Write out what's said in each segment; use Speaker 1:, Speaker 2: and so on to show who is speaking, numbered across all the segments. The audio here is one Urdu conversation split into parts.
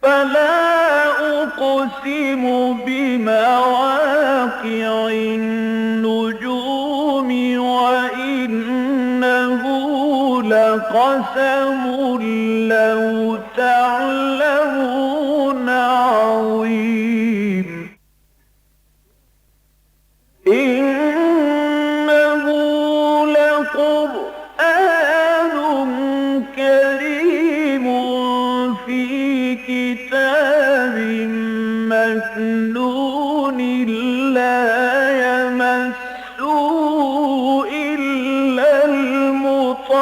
Speaker 1: فلا أقسم بمواقع النجوم وإنه لقسم لو تعلمون عظيم إنه لقرآن كريم في كتاب مكنون لا يمسه إلا المطهرون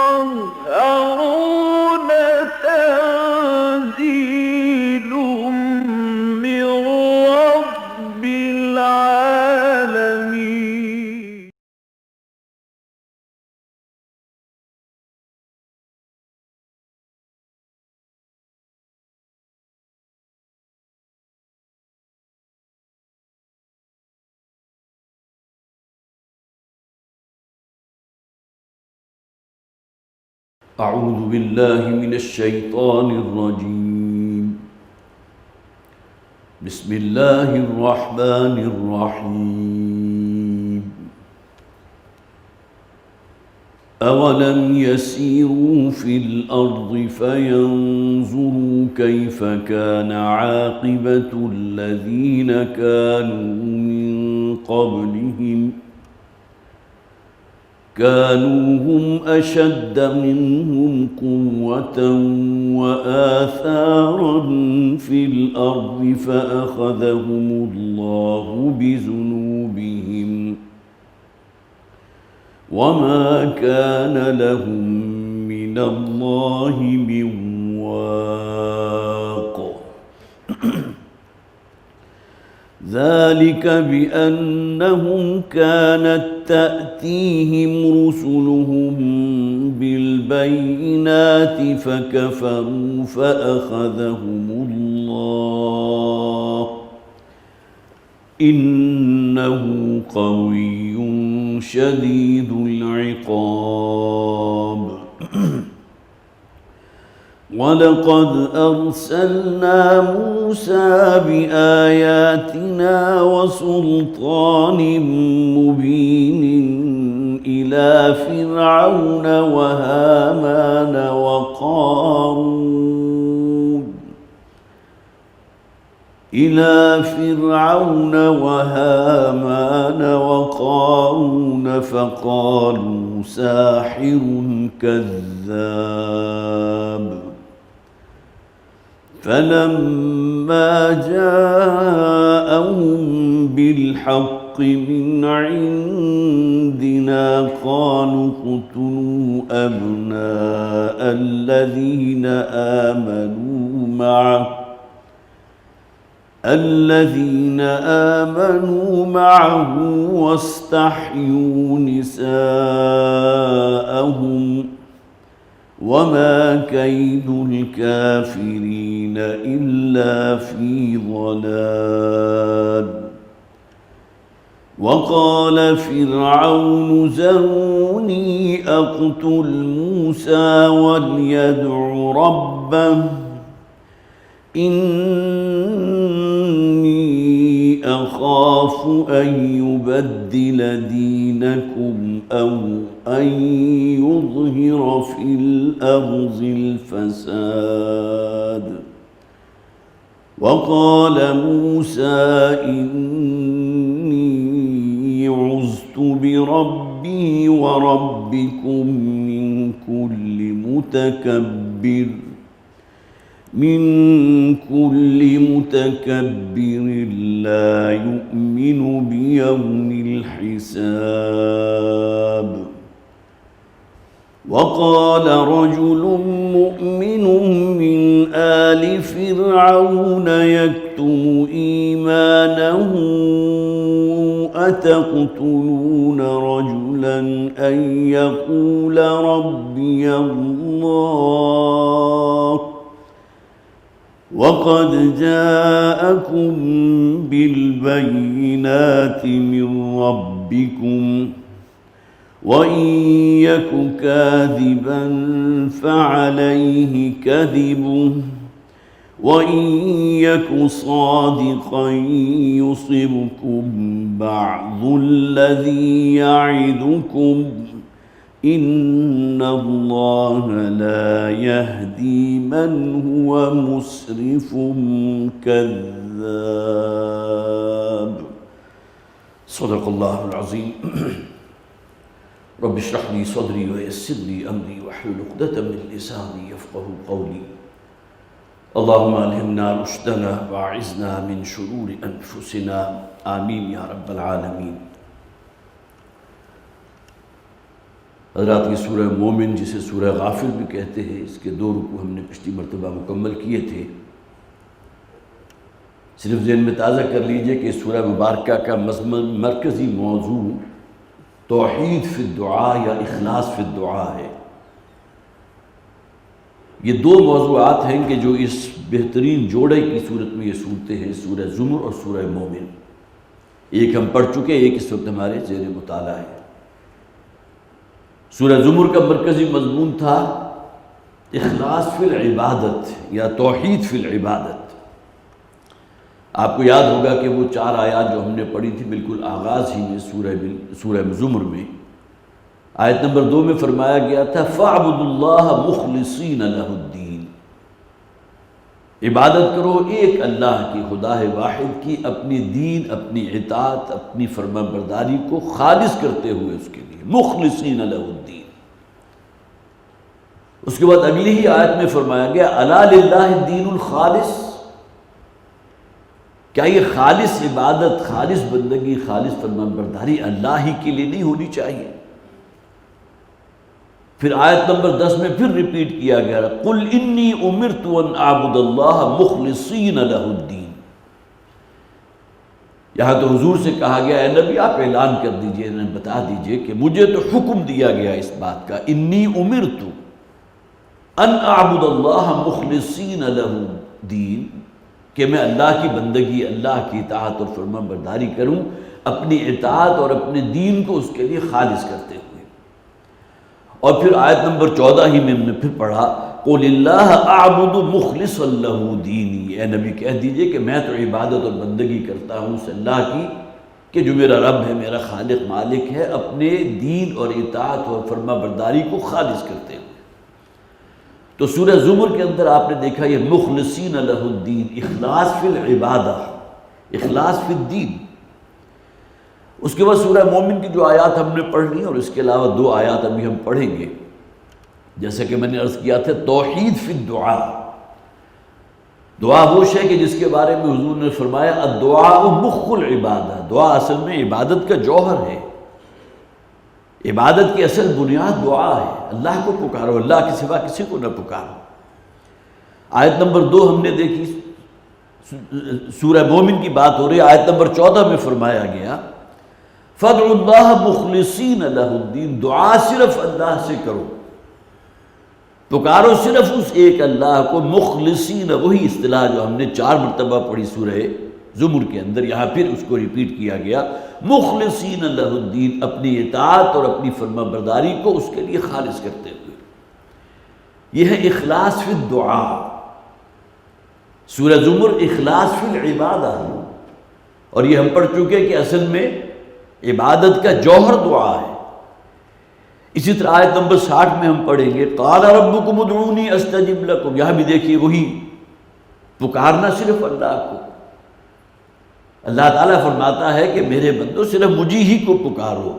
Speaker 1: تنزيل من رب العالمين
Speaker 2: أعوذ بالله من الشيطان الرجيم. بسم الله الرحمن الرحيم. أولم يسيروا في الأرض فينظروا كيف كان عاقبة الذين كانوا من قبلهم كانوا هم أشد منهم قوة وآثارا في الأرض فأخذهم الله بذنوبهم وما كان لهم من الله من واق. ذلك بأنهم كانت تأتيهم رسلهم بالبينات فكفروا فأخذهم الله إنه قوي شديد العقاب. ولقد أرسلنا موسى بآياتنا وسلطان مبين إلى فرعون وهامان وقارون فقالوا ساحر كذاب. فلما جاءهم بالحق من عندنا قالوا اقتلوا أبناء الذين آمنوا معه واستحيوا نساءهم وما كيد الكافرين إلا في ضلال. وقال فرعون ذروني أقتل موسى وليدع ربه إني أخاف أن يبدل دينكم أو أن يظهر في الأرض الفساد. وقال موسى إني عذت بربي وربكم من كل متكبر لا يؤمن بيوم الحساب. وقال رجل مؤمن من آل فرعون يكتم إيمانه أتقتلون رجلا أن يقول ربي الله وقد جاءكم بالبينات من ربكم وإن يك كاذبا فعليه كذبه وَإِن يَكُ صَادِقًا يُصِبْكُم بَعْضُ الَّذِي يَعِدُكُمْ إِنَّ اللَّهَ لَا يَهْدِي مَنْ هُوَ مُسْرِفٌ كَذَّابٌ صدق اللہ العظیم رب اشرح لي صدری ويسر لي امری واحلل عقدۃ من لسانی یفقهوا قولی اللهم الہمنا رشدنا واعذنا من شرور انفسنا آمین یا رب العالمین۔ حضرات یہ سورہ مومن جسے سورہ غافر بھی کہتے ہیں، اس کے 2 رکوع ہم نے پچھلی مرتبہ مکمل کیے تھے۔ صرف ذہن میں تازہ کر لیجئے کہ سورہ مبارکہ کا مرکزی موضوع توحید فی الدعاء یا اخلاص فی الدعاء ہے۔ یہ 2 موضوعات ہیں کہ جو اس بہترین جوڑے کی صورت میں یہ صورتیں ہیں، سورہ زمر اور سورہ مومن۔ ایک ہم پڑھ چکے، ایک اس وقت ہمارے زیر مطالعہ ہے۔ سورہ زمر کا مرکزی مضمون تھا اخلاص فی العبادت یا توحید فی العبادت۔ آپ کو یاد ہوگا کہ وہ 4 آیات جو ہم نے پڑھی تھی بالکل آغاز ہی میں سورہ زمر میں آیت نمبر 2 میں فرمایا گیا تھا فَاعْبُدُوا اللَّهَ مُخْلِصِينَ لَهُ الدِّينَ، عبادت کرو ایک اللہ کی، خدا واحد کی، اپنی دین، اپنی اطاعت، اپنی فرما برداری کو خالص کرتے ہوئے اس کے لیے، مخلصین لہ الدین۔ اس کے بعد اگلی ہی آیت میں فرمایا گیا الا للہ الدین الخالص، کیا یہ خالص عبادت، خالص بندگی، خالص فرمان برداری اللہ ہی کے لیے نہیں ہونی چاہیے؟ پھر آیت نمبر 10 میں پھر ریپیٹ کیا گیا قُلْ إِنِّي أُمِرْتُ أَنْ أَعْبُدَ اللَّهَ مُخْلِصِينَ لَهُ الدِّينَ۔ یہاں تو حضور سے کہا گیا اے نبی آپ اعلان کر دیجئے، انہیں بتا دیجئے کہ مجھے تو حکم دیا گیا اس بات کا إِنِّي أُمِرْتُ أَنْ أَعْبُدَ اللَّهَ مُخْلِصِينَ لَهُ الدِّينَ، کہ میں اللہ کی بندگی، اللہ کی اطاعت اور فرمان برداری کروں، اپنی اطاعت اور اپنے دین کو اس کے لیے خالص کرتے ہوئے۔ اور پھر آیت نمبر 14 ہی میں ہم نے پھر پڑھا قُلِ اللَّهَ أَعْبُدُ مُخْلِصًا لَهُ دِينِي، اے نبی کہہ دیجئے کہ میں تو عبادت اور بندگی کرتا ہوں اس اللہ کی کہ جو میرا رب ہے، میرا خالق مالک ہے، اپنے دین اور اطاعت اور فرما برداری کو خالص کرتے ہوئے۔ تو سورہ زمر کے اندر آپ نے دیکھا یہ مخلصین لہ الدین، اخلاص فی العبادہ، اخلاص فی الدین۔ اس کے بعد سورہ مومن کی جو آیات ہم نے پڑھ لی اور اس کے علاوہ 2 آیات ابھی ہم پڑھیں گے، جیسا کہ میں نے عرض کیا تھا توحید فی الدعاء۔ دعا وہ شے کہ جس کے بارے میں حضور نے فرمایا الدعاء مخ العبادہ، دعا اصل میں عبادت کا جوہر ہے، عبادت کی اصل بنیاد دعا ہے۔ اللہ کو پکارو، اللہ کے سوا کسی کو نہ پکارو۔ آیت نمبر 2 ہم نے دیکھی، سورہ مومن کی بات ہو رہی ہے، آیت نمبر 14 میں فرمایا گیا فَادْعُوا اللَّهَ مُخْلِصِينَ لَهُ الدِّينَ، دعا صرف اللہ سے کرو، پکارو صرف اس ایک اللہ کو، مخلصین، وہی اصطلاح جو ہم نے 4 مرتبہ پڑھی سورہ زمر کے اندر، یہاں پھر اس کو ریپیٹ کیا گیا مخلصین لہ الدین، اپنی اطاعت اور اپنی فرما برداری کو اس کے لیے خالص کرتے ہوئے۔ یہ ہے اخلاص فی الدعاء۔ سورہ زمر اخلاص فی العبادہ، اور یہ ہم پڑھ چکے کہ اصل میں عبادت کا جوہر دعا ہے۔ اسی طرح آیت نمبر 60 میں ہم پڑھیں گے قال ربکم ادعونی استجب لکم، یہاں بھی دیکھیے وہی پکارنا صرف اللہ کو۔ اللہ تعالیٰ فرماتا ہے کہ میرے بندو صرف مجھے ہی کو پکارو،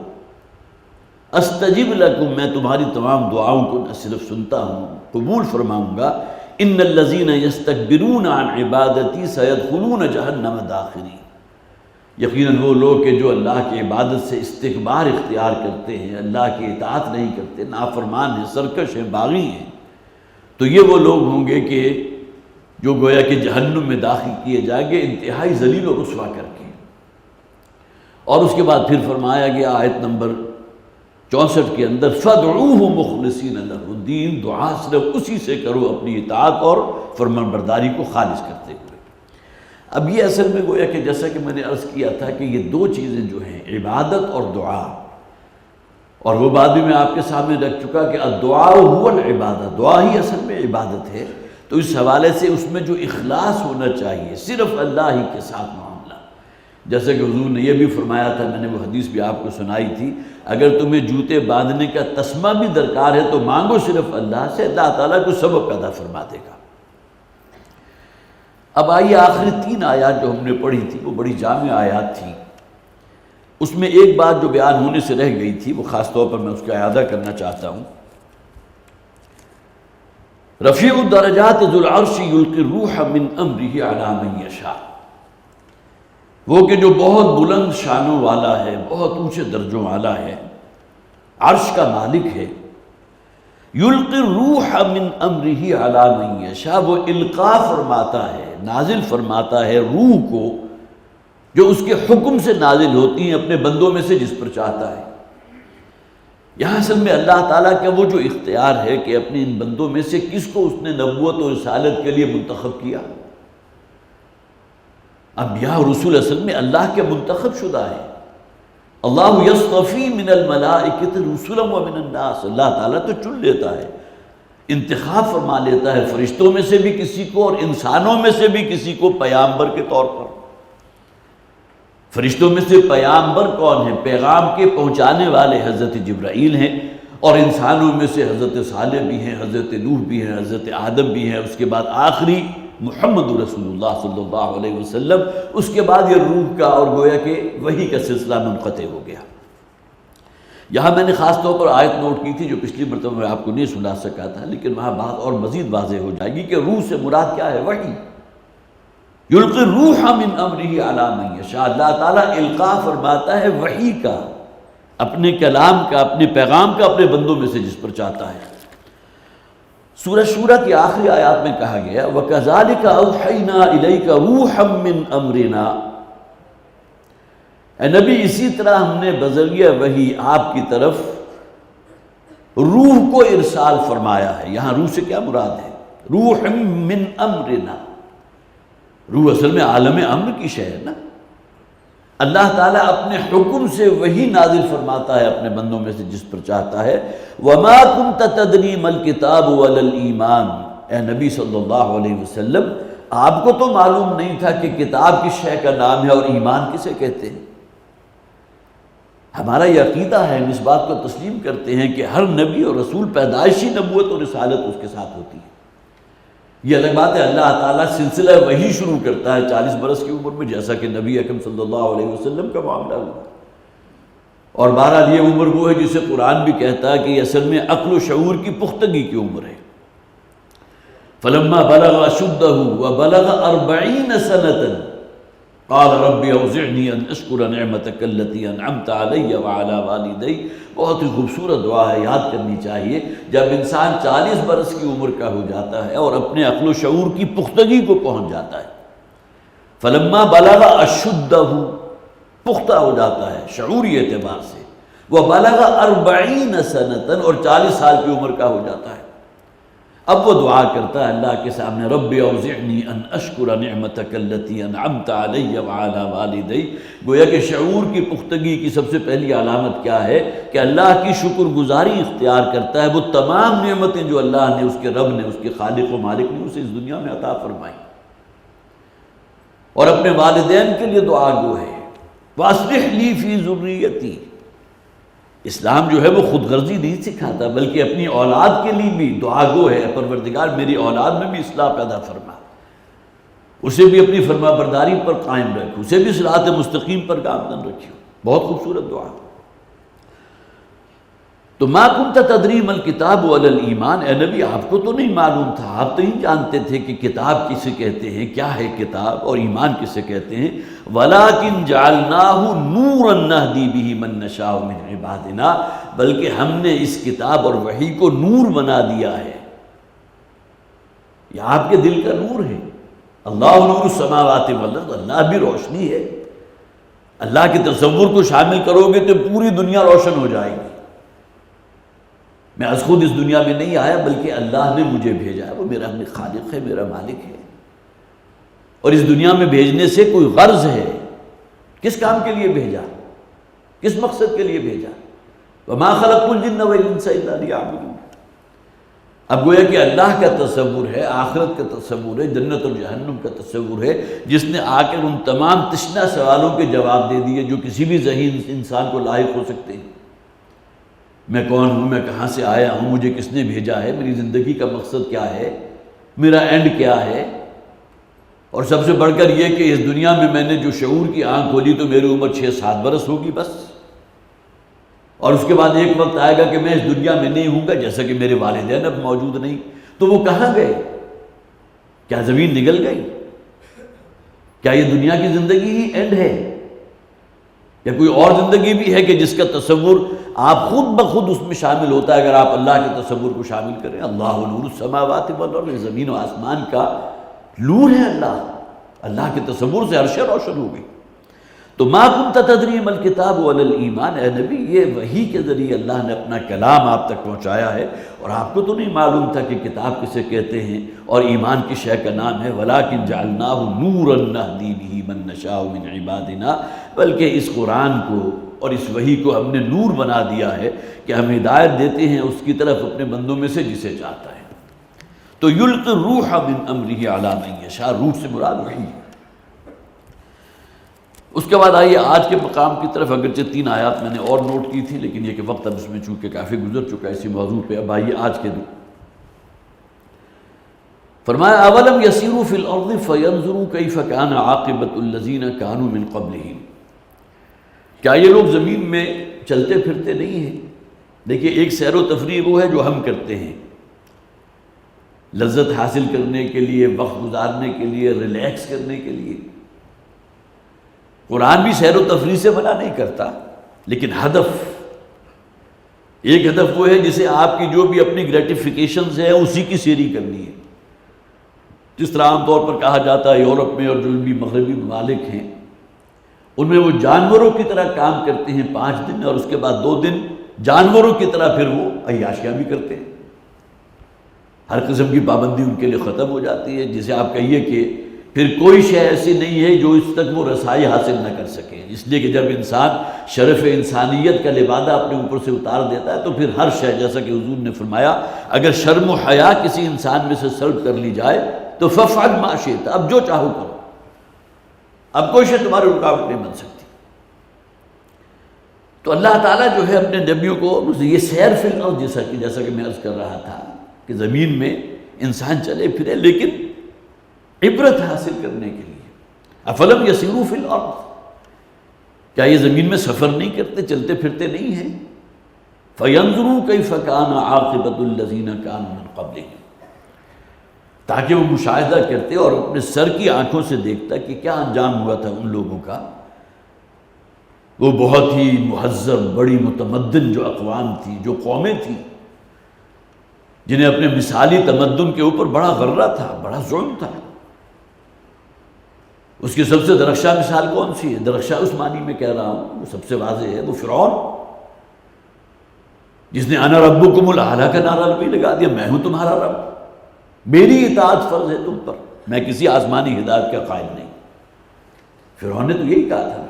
Speaker 2: استجب لکم، میں تمہاری تمام دعاؤں کو نہ صرف سنتا ہوں، قبول فرماؤں گا۔ ان الذین یستکبرون عن عبادتی سیدخلون جہنم داخرین، یقیناً وہ لوگ کہ جو اللہ کی عبادت سے استکبار اختیار کرتے ہیں، اللہ کی اطاعت نہیں کرتے، نافرمان ہیں، سرکش ہیں، باغی ہیں، تو یہ وہ لوگ ہوں گے کہ جو گویا کہ جہنم میں داخل کیے جائیں گے انتہائی ذلیل و رسوا کر کے۔ اور اس کے بعد پھر فرمایا گیا آیت نمبر 64 کے اندر فَادْعُوهُ مُخْلِصِينَ لَهُ الدِّينَ، دعا صرف اسی سے کرو، اپنی اطاعت اور فرمان برداری کو خالص کرتے ہوئے۔ اب یہ اصل میں گویا کہ جیسا کہ میں نے عرض کیا تھا کہ یہ 2 چیزیں جو ہیں عبادت اور دعا، اور وہ بات بھی میں آپ کے سامنے رکھ چکا کہ الدعاء هو العبادہ، دعا ہی اصل میں عبادت ہے۔ تو اس حوالے سے اس میں جو اخلاص ہونا چاہیے، صرف اللہ ہی کے ساتھ معاملہ، جیسے کہ حضور نے یہ بھی فرمایا تھا، میں نے وہ حدیث بھی آپ کو سنائی تھی، اگر تمہیں جوتے باندھنے کا تسمہ بھی درکار ہے تو مانگو صرف اللہ سے، اللہ تعالیٰ کو سبب پیدا فرما دے گا۔ اب آئیے آخری 3 آیات جو ہم نے پڑھی تھی وہ بڑی جامع آیات تھی، اس میں ایک بات جو بیان ہونے سے رہ گئی تھی وہ خاص طور پر میں اس کا اعادہ کرنا چاہتا ہوں۔ رفیع الدرجات ذو العرش یلقی الروح من امرہ علی من یشاء، وہ کہ جو بہت بلند شانوں والا ہے، بہت اونچے درجوں والا ہے، عرش کا مالک ہے، یلقی الروح من امرہ علی من یشاء، وہ القاء فرماتا ہے، نازل فرماتا ہے روح کو جو اس کے حکم سے نازل ہوتی ہیں اپنے بندوں میں سے جس پر چاہتا ہے۔ یہاں اصل میں اللہ تعالیٰ کا وہ جو اختیار ہے کہ اپنے ان بندوں میں سے کس کو اس نے نبوت اور رسالت کے لیے منتخب کیا۔ انبیاء اور رسول اصل میں اللہ کے منتخب شدہ ہیں۔ اللہ یصطفی من الملائکۃ رسلا ومن الناس، اللہ تعالیٰ تو چن لیتا ہے، انتخاب فرما لیتا ہے فرشتوں میں سے بھی کسی کو اور انسانوں میں سے بھی کسی کو پیغمبر کے طور پر۔ فرشتوں میں سے پیغمبر کون ہیں؟ پیغام کے پہنچانے والے حضرت جبرائیل ہیں، اور انسانوں میں سے حضرت صالح بھی ہیں، حضرت نوح بھی ہیں، حضرت آدم بھی ہیں، اس کے بعد آخری محمد رسول اللہ صلی اللہ علیہ وسلم، اس کے بعد یہ روح کا اور گویا کہ وحی کا سلسلہ منقطع ہو گیا۔ یہاں میں نے خاص طور پر آیت نوٹ کی تھی جو پچھلی مرتبہ میں آپ کو نہیں سنا سکا تھا، لیکن وہاں بات اور مزید واضح ہو جائے گی کہ روح سے مراد کیا ہے؟ وحی۔ یلقی الروح من امرہ علی من یشاء، اللہ تعالیٰ القاء فرماتا ہے وحی کا، اپنے کلام کا، اپنے پیغام کا اپنے بندوں میں سے جس پر چاہتا ہے۔ سورہ شورى کی آخری آیات میں کہا گیا وَكَذَلِكَ أَوْحَيْنَا إِلَيْكَ رُوحًا مِّنْ أَمْرِنَا، اے نبی اسی طرح ہم نے بذریعہ وحی آپ کی طرف روح کو ارسال فرمایا ہے۔ یہاں روح سے کیا مراد ہے؟ روح من امرنا، روح اصل میں عالم امر کی شے ہے نا۔ اللہ تعالیٰ اپنے حکم سے وحی نازل فرماتا ہے اپنے بندوں میں سے جس پر چاہتا ہے۔ وَمَا كُنْتَ تَدْرِي مَا الْكِتَابُ وَلَا الْإِيمَانُ، اے نبی صلی اللہ علیہ وسلم آپ کو تو معلوم نہیں تھا کہ کتاب کس شے کا نام ہے اور ایمان کسے کہتے ہیں۔ ہمارا یہ عقیدہ ہے، ہم اس بات کو تسلیم کرتے ہیں کہ ہر نبی اور رسول پیدائشی نبوت اور رسالت اس کے ساتھ ہوتی ہے۔ یہ الگ بات ہے اللہ تعالیٰ سلسلہ وحی شروع کرتا ہے 40 برس کی عمر میں، جیسا کہ نبی اکرم صلی اللہ علیہ وسلم کا معاملہ ہوا، اور بہرحال یہ عمر وہ ہے جسے قرآن بھی کہتا ہے کہ یہ اصل میں عقل و شعور کی پختگی کی عمر ہے۔ فلما بلغ اشدہ وبلغ 40 سنة قال رب اوزعنی ان اشکر نعمتک التی انعمت علی وعلی والدی، بہت ہی خوبصورت دعا ہے، یاد کرنی چاہیے۔ جب انسان 40 برس کی عمر کا ہو جاتا ہے اور اپنے عقل و شعور کی پختگی کو پہنچ جاتا ہے، فلما بلغ اشدہ، پختہ ہو جاتا ہے شعوری اعتبار سے، وبلغ 40 سنة، اور 40 سال کی عمر کا ہو جاتا ہے، اب وہ دعا کرتا ہے اللہ کے سامنے رب اوزعنی ان اشکر نعمتک التی انعمت علی وعلی والدی۔ گویا کہ شعور کی پختگی کی سب سے پہلی علامت کیا ہے کہ اللہ کی شکر گزاری اختیار کرتا ہے، وہ تمام نعمتیں جو اللہ نے، اس کے رب نے، اس کے خالق و مالک نے اسے اس دنیا میں عطا فرمائی، اور اپنے والدین کے لیے دعا گو ہے وَأَصْلِحْ لِي فِي ذُرِّيَّتِي۔ اسلام جو ہے وہ خود غرضی نہیں سکھاتا، بلکہ اپنی اولاد کے لیے بھی دعا گو ہے، پروردگار میری اولاد میں بھی اصلاح پیدا فرما، اسے بھی اپنی فرما برداری پر قائم رکھ، اسے بھی صراط مستقیم پر گامزن رکھیو۔ بہت خوبصورت دعا۔ تو ما کنت تدری ما الکتاب ولا الایمان، اے نبی آپ کو تو نہیں معلوم تھا، آپ تو نہیں جانتے تھے کہ کتاب کسے کہتے ہیں، کیا ہے کتاب، اور ایمان کسے کہتے ہیں۔ ولیکن جعلناہ نورا نہدی بہ من نشاء من عبادنا، بلکہ ہم نے اس کتاب اور وحی کو نور بنا دیا ہے۔ یہ آپ کے دل کا نور ہے۔ اللہ نور السماوات والارض، اللہ بھی روشنی ہے۔ اللہ کے تصور کو شامل کرو گے تو پوری دنیا روشن ہو جائے گی۔ میں از خود اس دنیا میں نہیں آیا، بلکہ اللہ نے مجھے بھیجا ہے، وہ میرا خالق ہے، میرا مالک ہے، اور اس دنیا میں بھیجنے سے کوئی غرض ہے۔ کس کام کے لیے بھیجا، کس مقصد کے لیے بھیجا؟ وَمَا خَلَقْتُ الْجِنَّ وَالْإِنسَ إِلَّا لِيَعْبُدُونِ۔ اب گویا کہ اللہ کا تصور ہے، آخرت کا تصور ہے، جنت اور جہنم کا تصور ہے، جس نے آ کر ان تمام تشنہ سوالوں کے جواب دے دیے جو کسی بھی ذہین انسان کو لاحق ہو سکتے ہیں۔ میں کون ہوں، میں کہاں سے آیا ہوں، مجھے کس نے بھیجا ہے، میری زندگی کا مقصد کیا ہے، میرا اینڈ کیا ہے، اور سب سے بڑھ کر یہ کہ اس دنیا میں نے جو شعور کی آنکھ کھولی تو میری عمر 6-7 برس ہوگی بس، اور اس کے بعد ایک وقت آئے گا کہ میں اس دنیا میں نہیں ہوں گا، جیسا کہ میرے والدین اب موجود نہیں، تو وہ کہاں گئے؟ کیا زمین نگل گئی؟ کیا یہ دنیا کی زندگی ہی اینڈ ہے، یا کوئی اور زندگی بھی ہے کہ جس کا تصور آپ خود بخود اس میں شامل ہوتا ہے اگر آپ اللہ کے تصور کو شامل کریں؟ اللہ نور السماوات والارض، زمین و آسمان کا نور ہے اللہ کے تصور سے عرش روشن ہو گئی۔ تو ما کنت تدری ما الکتاب ولا الایمان، اے نبی یہ وحی کے ذریعے اللہ نے اپنا کلام آپ تک پہنچایا ہے، اور آپ کو تو نہیں معلوم تھا کہ کتاب کسے کہتے ہیں اور ایمان کی شے کا نام ہے وَلَٰكِنْ جَعَلْنَاهُ نُورًا نَهْدِي بِهِ مَن نَّشَاءُ مِنْ عِبَادِنَا، بلکہ اس قرآن کو اور اس وحی کو ہم نے نور بنا دیا ہے کہ ہم ہدایت دیتے ہیں اس کی طرف اپنے بندوں میں سے جسے چاہتا ہے۔ تو یلقی الروح من امرہ علی من یشاء، روح سے مراد وحی ہے۔ اس کے بعد آئیے آج کے مقام کی طرف، اگرچہ 3 آیات میں نے اور نوٹ کی تھی لیکن یہ کہ وقت اب اس میں چونکہ کافی گزر چکا ہے اسی موضوع پہ، اب آئیے آج کے دن۔ فرمایا اولم یسیروا فی الارض فینظروا کیف کان عاقبۃ الذین کانوا من قبلہم، کیا یہ لوگ زمین میں چلتے پھرتے نہیں ہیں؟ دیکھیے ایک سیر و تفریح وہ ہے جو ہم کرتے ہیں لذت حاصل کرنے کے لیے، وقت گزارنے کے لیے، ریلیکس کرنے کے لیے۔ قرآن بھی سیر و تفریح سے منع نہیں کرتا، لیکن ایک ہدف وہ ہے جسے آپ کی جو بھی اپنی گریٹیفیکیشنز ہیں اسی کی سیری کرنی ہے۔ جس طرح عام طور پر کہا جاتا ہے یورپ میں اور جو بھی مغربی ممالک ہیں ان میں وہ جانوروں کی طرح کام کرتے ہیں 5 دن، اور اس کے بعد 2 دن جانوروں کی طرح پھر وہ عیاشیاں بھی کرتے ہیں۔ ہر قسم کی پابندی ان کے لیے ختم ہو جاتی ہے، جسے آپ کہیے کہ پھر کوئی شے ایسی نہیں ہے جو اس تک وہ رسائی حاصل نہ کر سکے، اس لیے کہ جب انسان شرف انسانیت کا لبادہ اپنے اوپر سے اتار دیتا ہے تو پھر ہر شے، جیسا کہ حضور نے فرمایا اگر شرم و حیا کسی انسان میں سے سلب کر لی جائے تو فافعل ما شئت، اب جو چاہو کرو، اب کوئی شے تمہاری رکاوٹ نہیں بن سکتی۔ تو اللہ تعالیٰ جو ہے اپنے نبیوں کو یہ سیر فی الارض، جیسا کہ میں عرض کر رہا تھا کہ زمین میں انسان چلے پھرے لیکن عبرت حاصل کرنے کے لیے۔ افلم یسیروا فی الارض، کیا یہ زمین میں سفر نہیں کرتے، چلتے پھرتے نہیں ہیں؟ فینظروا کیف کان عاقبۃ الذین کانوا من قبلہم، تاکہ وہ مشاہدہ کرتے اور اپنے سر کی آنکھوں سے دیکھتا کہ کیا انجام ہوا تھا ان لوگوں کا۔ وہ بہت ہی مہذب، بڑی متمدن جو اقوام تھی، جو قومیں تھیں، جنہیں اپنے مثالی تمدن کے اوپر بڑا غرہ تھا، بڑا ظلم تھا۔ اس کی سب سے درخشاں مثال کون سی ہے؟ درخشاں عثمانی میں کہہ رہا ہوں، وہ سب سے واضح ہے، وہ فرعون، جس نے انا ربکم الاعلی کا نعرہ بھی لگا دیا، میں ہوں تمہارا رب، میری اطاعت فرض ہے تم پر، میں کسی آسمانی ہدایت کا قائل نہیں۔ فرعون نے تو یہی کہا تھا،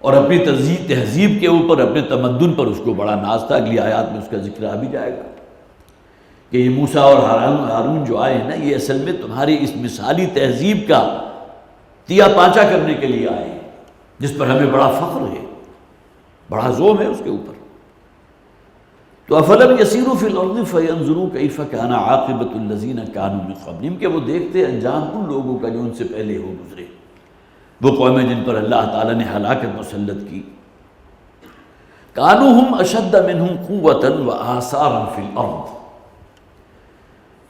Speaker 2: اور اپنی تہذیب کے اوپر، اپنے تمدن پر اس کو بڑا ناز تھا۔ اگلی آیات میں اس کا ذکر آ بھی جائے گا کہ یہ موسیٰ اور ہارون جو آئے ہیں نا، یہ اصل میں تمہاری اس مثالی تہذیب کا تیا پانچا کرنے کے لیے آئے ہیں، جس پر ہمیں بڑا فخر ہے، بڑا زوم ہے اس کے اوپر۔ تو افلم یسیروا فی الارض فینظروا کیف کان عاقبۃ الذین کانوا من قبلہم، کہ وہ دیکھتے انجام ان لوگوں کا جو ان سے پہلے ہو گزرے، وہ قومیں جن پر اللہ تعالیٰ نے ہلاکت مسلط کی۔ کانوا ہم اشد منہم قوۃ وآثارا فی الارض،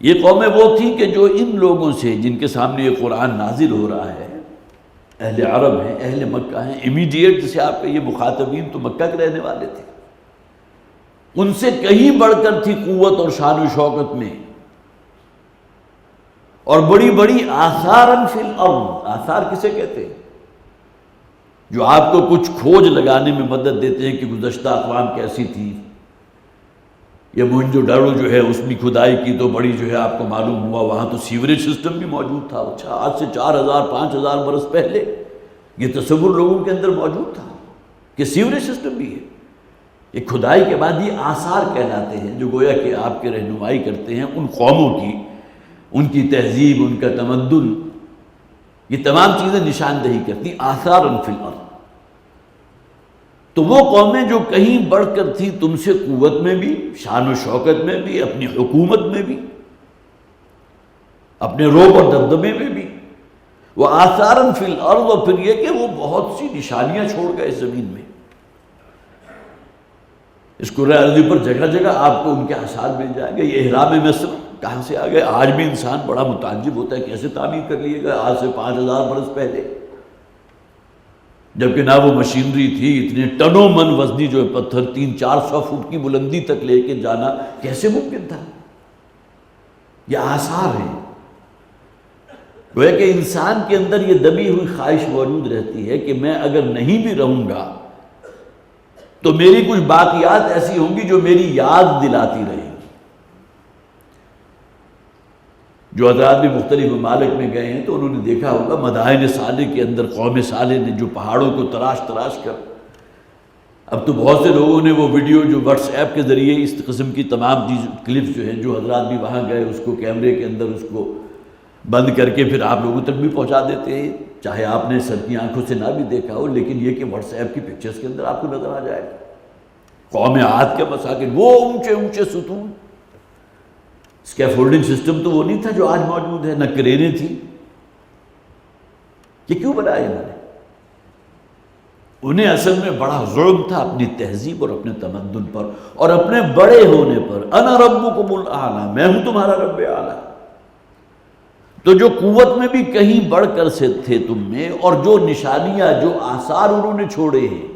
Speaker 2: یہ قومیں وہ تھیں کہ جو ان لوگوں سے جن کے سامنے یہ قرآن نازل ہو رہا ہے، اہل عرب ہیں، اہل مکہ ہیں، امیڈیٹ جسے آپ کے یہ مخاطبین تو مکہ کے رہنے والے تھے، ان سے کہیں بڑھ کر تھی قوت اور شان و شوکت میں، اور بڑی بڑی آثاراً فی الارض۔ آثار کسے کہتے ہیں؟ جو آپ کو کچھ کھوج لگانے میں مدد دیتے ہیں کہ گزشتہ اقوام کیسی تھی، یہ موہنجو ڈارو جو ہے اس میں کھدائی کی تو بڑی جو ہے آپ کو معلوم ہوا وہاں تو سیوریج سسٹم بھی موجود تھا۔ اچھا، آج سے 4000-5000 برس پہلے یہ تصور لوگوں کے اندر موجود تھا کہ سیوریج سسٹم بھی ہے۔ یہ کھدائی کے بعد یہ آثار کہلاتے ہیں جو گویا کہ آپ کے رہنمائی کرتے ہیں ان قوموں کی، ان کی تہذیب، ان کا تمدن، یہ تمام چیزیں نشاندہی کرتی آثار فی الارض۔ تو وہ قومیں جو کہیں بڑھ کر تھی تم سے قوت میں بھی، شان و شوکت میں بھی، اپنی حکومت میں بھی، اپنے روب اور دبدبے میں بھی، وہ آثارً فی الارض، اور پھر یہ کہ وہ بہت سی نشانیاں چھوڑ گئے زمین میں۔ اس کرۂ ارضی پر جگہ جگہ آپ کو ان کے آثار مل جائیں گے۔ یہ احرام مصر کہاں سے آ گئے؟ آج بھی انسان بڑا متعجب ہوتا ہے کیسے تعمیر کر لیے گئے آج سے 5000 برس پہلے، جبکہ نہ وہ مشینری تھی، اتنے ٹنوں من وزنی جو ہے پتھر 300-400 فٹ کی بلندی تک لے کے جانا کیسے ممکن تھا؟ یہ آثار ہیں۔ گویا کہ انسان کے اندر یہ دبی ہوئی خواہش موجود رہتی ہے کہ میں اگر نہیں بھی رہوں گا تو میری کچھ باقیات ایسی ہوں گی جو میری یاد دلاتی رہیں گی۔ جو حضرات بھی مختلف ممالک میں گئے ہیں تو انہوں نے دیکھا ہوگا مدائن صالح کے اندر قوم صالح نے جو پہاڑوں کو تراش تراش کر، اب تو بہت سے لوگوں نے وہ ویڈیو جو واٹس ایپ کے ذریعے اس قسم کی تمام چیز کلپس جو ہیں، جو حضرات بھی وہاں گئے اس کو کیمرے کے اندر اس کو بند کر کے پھر آپ لوگوں تک بھی پہنچا دیتے ہیں، چاہے آپ نے سر کی آنکھوں سے نہ بھی دیکھا ہو، لیکن یہ کہ واٹس ایپ کی پکچرز کے اندر آپ کو نظر آ جائے گا قوم عاد کے مساکن، وہ اونچے اونچے ستون، اسکیفولڈنگ سسٹم تو وہ نہیں تھا جو آج موجود ہے، نہ کرینے تھی۔ یہ کیوں بنایا انہوں نے؟ انہیں اصل میں بڑا ظلم تھا اپنی تہذیب اور اپنے تمدن پر اور اپنے بڑے ہونے پر۔ انا ربکم الاعلی، میں ہوں تمہارا رب اعلیٰ۔ تو جو قوت میں بھی کہیں بڑھ کر سے تھے تم میں، اور جو نشانیاں، جو آثار انہوں نے چھوڑے ہیں،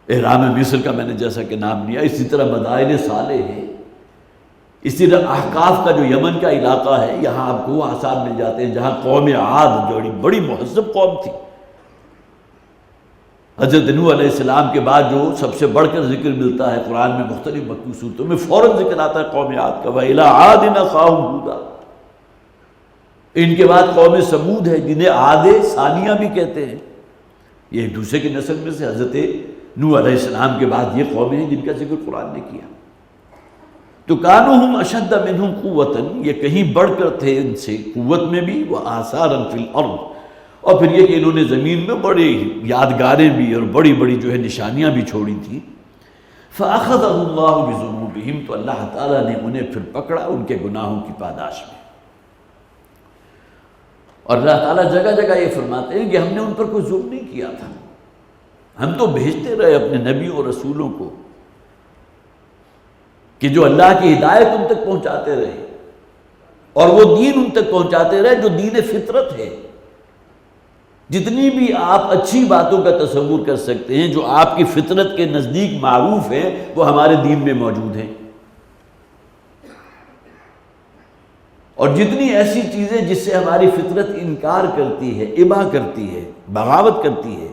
Speaker 2: احرام مصر کا میں نے جیسا کہ نام لیا، اسی طرح مدائن صالح ہے، اسی طرح احقاف کا جو یمن کا علاقہ ہے، یہاں آپ کو وہ آثار مل جاتے ہیں جہاں قوم عاد جو بڑی مہذب قوم تھی، حضرت نوح علیہ السلام کے بعد جو سب سے بڑھ کر ذکر ملتا ہے قرآن میں مختلف مکی صورتوں میں، فوراً ذکر آتا ہے قوم عاد کا، وَإِلَىٰ عَادٍ أَخَاهُمْ هُودًا۔ ان کے بعد قوم سمود ہے جنہیں عاد ثانیہ بھی کہتے ہیں، یہ ایک دوسرے کی نسل میں سے حضرت نوح علیہ السلام کے بعد یہ قومیں ہیں جن کا ذکر قرآن نے کیا۔ تو کانوہم اشد منہم قوتاً، یہ کہیں بڑھ کر تھے ان سے قوت میں بھی، وہ آثاراً فی الارض، اور پھر یہ کہ انہوں نے زمین میں بڑی یادگاریں بھی اور بڑی بڑی جو ہے نشانیاں بھی چھوڑی تھیں۔ فأخذهم اللہ بذنوبہم، تو اللہ تعالیٰ نے انہیں پھر پکڑا ان کے گناہوں کی پاداش میں۔ اور اللہ تعالیٰ جگہ جگہ یہ فرماتے ہیں کہ ہم نے ان پر کوئی ظلم نہیں کیا تھا، ہم تو بھیجتے رہے اپنے نبیوں اور رسولوں کو کہ جو اللہ کی ہدایت ان تک پہنچاتے رہے اور وہ دین ان تک پہنچاتے رہے جو دین فطرت ہے۔ جتنی بھی آپ اچھی باتوں کا تصور کر سکتے ہیں جو آپ کی فطرت کے نزدیک معروف ہیں، وہ ہمارے دین میں موجود ہیں، اور جتنی ایسی چیزیں جس سے ہماری فطرت انکار کرتی ہے، ابا کرتی ہے، بغاوت کرتی ہے،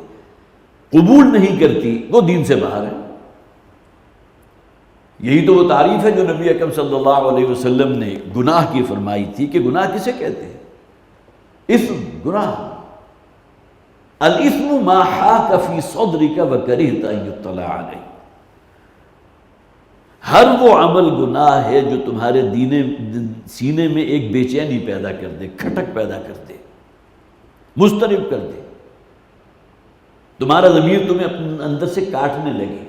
Speaker 2: قبول نہیں کرتی، وہ دین سے باہر ہے۔ یہی تو وہ تعریف ہے جو نبی اکرم صلی اللہ علیہ وسلم نے گناہ کی فرمائی تھی کہ گناہ کسے کہتے ہیں؟ اسم، گناہ۔ الاسم ما حاک فی صدرک وکرہت ان یطلع علیہ، ہر وہ عمل گناہ ہے جو تمہارے سینے میں ایک بے چینی پیدا کر دے، کھٹک پیدا کر دے، مضطرب کر دے، تمہارا ضمیر تمہیں اپنے اندر سے کاٹنے لگے۔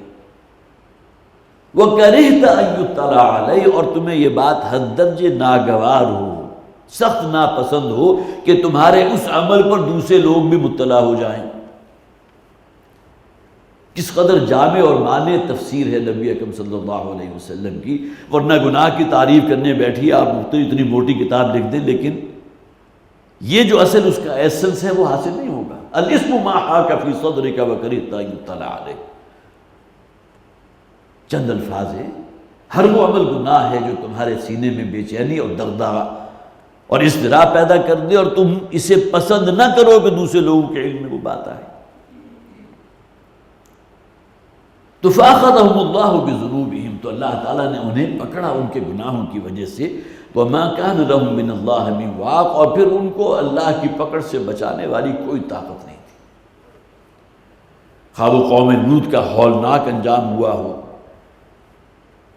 Speaker 2: وَكَرِهْتَ أَن يُطَّلَعَ عَلَيْهِ، اور تمہیں یہ بات حد درجے ناگوار ہو، سخت ناپسند ہو کہ تمہارے اس عمل پر دوسرے لوگ بھی مطلع ہو جائیں۔ کس قدر جامع اور مانع تفسیر ہے نبی اکرم صلی اللہ علیہ وسلم کی، ورنہ گناہ کی تعریف کرنے بیٹھی آپ مختلف اتنی موٹی کتاب لکھ دیں، لیکن یہ جو اصل اس کا ایسنس ہے وہ حاصل نہیں ہوگا۔ الاسم ما حاک فی صدرک وکرہت ان یطلع علیہ، چند الفاظ ہیں، ہر وہ عمل گناہ ہے جو تمہارے سینے میں بے چینی اور دغدغہ اور اضطراب پیدا کر دے اور تم اسے پسند نہ کرو کہ دوسرے لوگوں کے علم میں وہ بات آئے۔ تو فَأَخَذَهُمُ اللَّهُ بِذُنُوبِهِمْ، تو اللہ تعالیٰ نے انہیں پکڑا ان کے گناہوں کی وجہ سے۔ وَمَا كَانَ لَهُم مِّنَ اللَّهِ مِن وَاقٍ، اور پھر ان کو اللہ کی پکڑ سے بچانے والی کوئی طاقت نہیں تھی۔ تو فَأَخَذَهُمُ اللَّهُ بِذُنُوبِهِمْ، تو اللہ تعالیٰ نے انہیں پکڑا ان کے گناہوں کی وجہ سے۔ وَمَا كَانَ لَهُم مِّنَ اللَّهِ مِن وَاقٍ، اور پھر ان کو اللہ کی پکڑ سے بچانے والی کوئی طاقت نہیں تھی۔ خواہ وہ قوم لوط کا ہولناک انجام ہوا ہو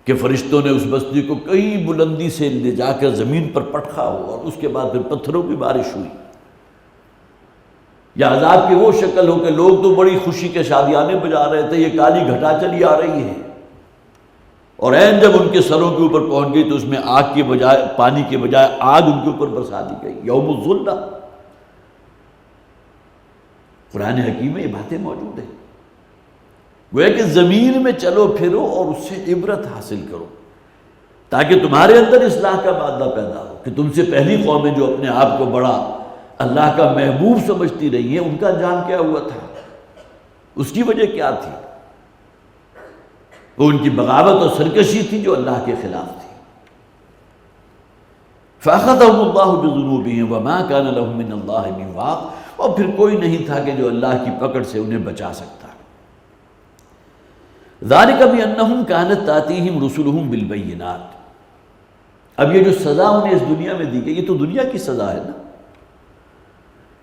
Speaker 2: کہ فرشتوں نے اس بستی کو کئی بلندی سے لے جا کر زمین پر پٹخا ہو اور اس کے بعد پھر پتھروں کی بارش ہوئی، یا عذاب کی وہ شکل ہو کہ لوگ تو بڑی خوشی کے شادیانے بجا رہے تھے، یہ کالی گھٹا چلی آ رہی ہے، اور عین جب ان کے سروں کے اوپر پہنچ گئی تو اس میں آگ کے بجائے پانی کے بجائے آگ ان کے اوپر برسا دی گئی، یوم الظلہ۔ قرآن حکیم میں یہ باتیں موجود ہیں۔ گویا کہ زمین میں چلو پھرو اور اس سے عبرت حاصل کرو تاکہ تمہارے اندر اصلاح کا مادہ پیدا ہو کہ تم سے پہلی قومیں جو اپنے آپ کو بڑا اللہ کا محبوب سمجھتی رہی ہیں، ان کا انجام کیا ہوا تھا، اس کی وجہ کیا تھی؟ وہ ان کی بغاوت اور سرکشی تھی جو اللہ کے خلاف تھی۔ فَأَخَذَهُمُ اللَّهُ بِذُنُوبِهِمْ وَمَا كَانَ لَهُم مِّنَ اللَّهِ مِن وَاقٍ، اور پھر کوئی نہیں تھا کہ جو اللہ کی پکڑ سے انہیں بچا سکتا۔ ذَلِكَ بِأَنَّهُمْ كَانَتْ تَأْتِيهِمْ رُسُلُهُم بِالْبَيِّنَاتِ۔ اب یہ جو سزا انہیں اس دنیا میں دی گئی، یہ تو دنیا کی سزا ہے نا۔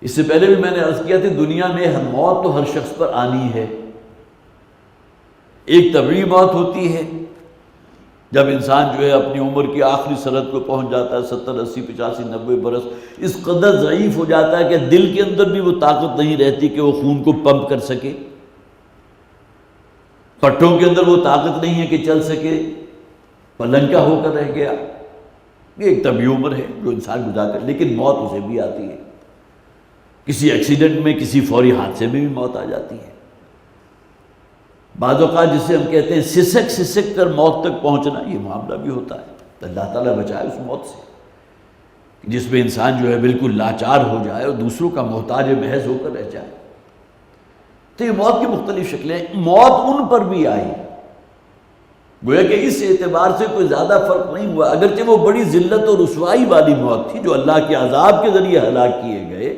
Speaker 2: اس سے پہلے بھی میں نے عرض کیا تھا دنیا میں موت تو ہر شخص پر آنی ہے۔ ایک طبعی موت ہوتی ہے جب انسان جو ہے اپنی عمر کی آخری سرحد کو پہنچ جاتا ہے، 70 80 85 90 برس، اس قدر ضعیف ہو جاتا ہے کہ دل کے اندر بھی وہ طاقت نہیں رہتی کہ وہ خون کو پمپ کر سکے، پٹھوں کے اندر وہ طاقت نہیں ہے کہ چل سکے، پلنگا ہو کر رہ گیا۔ یہ ایک طبعی عمر ہے جو انسان گزار کر، لیکن موت اسے بھی آتی ہے، کسی ایکسیڈنٹ میں، کسی فوری حادثے میں بھی موت آ جاتی ہے۔ بعض اوقات جسے ہم کہتے ہیں سسک سسک کر موت تک پہنچنا، یہ معاملہ بھی ہوتا ہے۔ اللہ تعالیٰ بچائے اس موت سے جس میں انسان جو ہے بالکل لاچار ہو جائے اور دوسروں کا محتاج محض ہو کر رہ جائے۔ تو یہ موت کی مختلف شکلیں ہیں۔ موت ان پر بھی آئی، گویا کہ اس اعتبار سے کوئی زیادہ فرق نہیں ہوا، اگرچہ وہ بڑی ذلت اور رسوائی والی موت تھی جو اللہ کے عذاب کے ذریعے ہلاک کیے گئے۔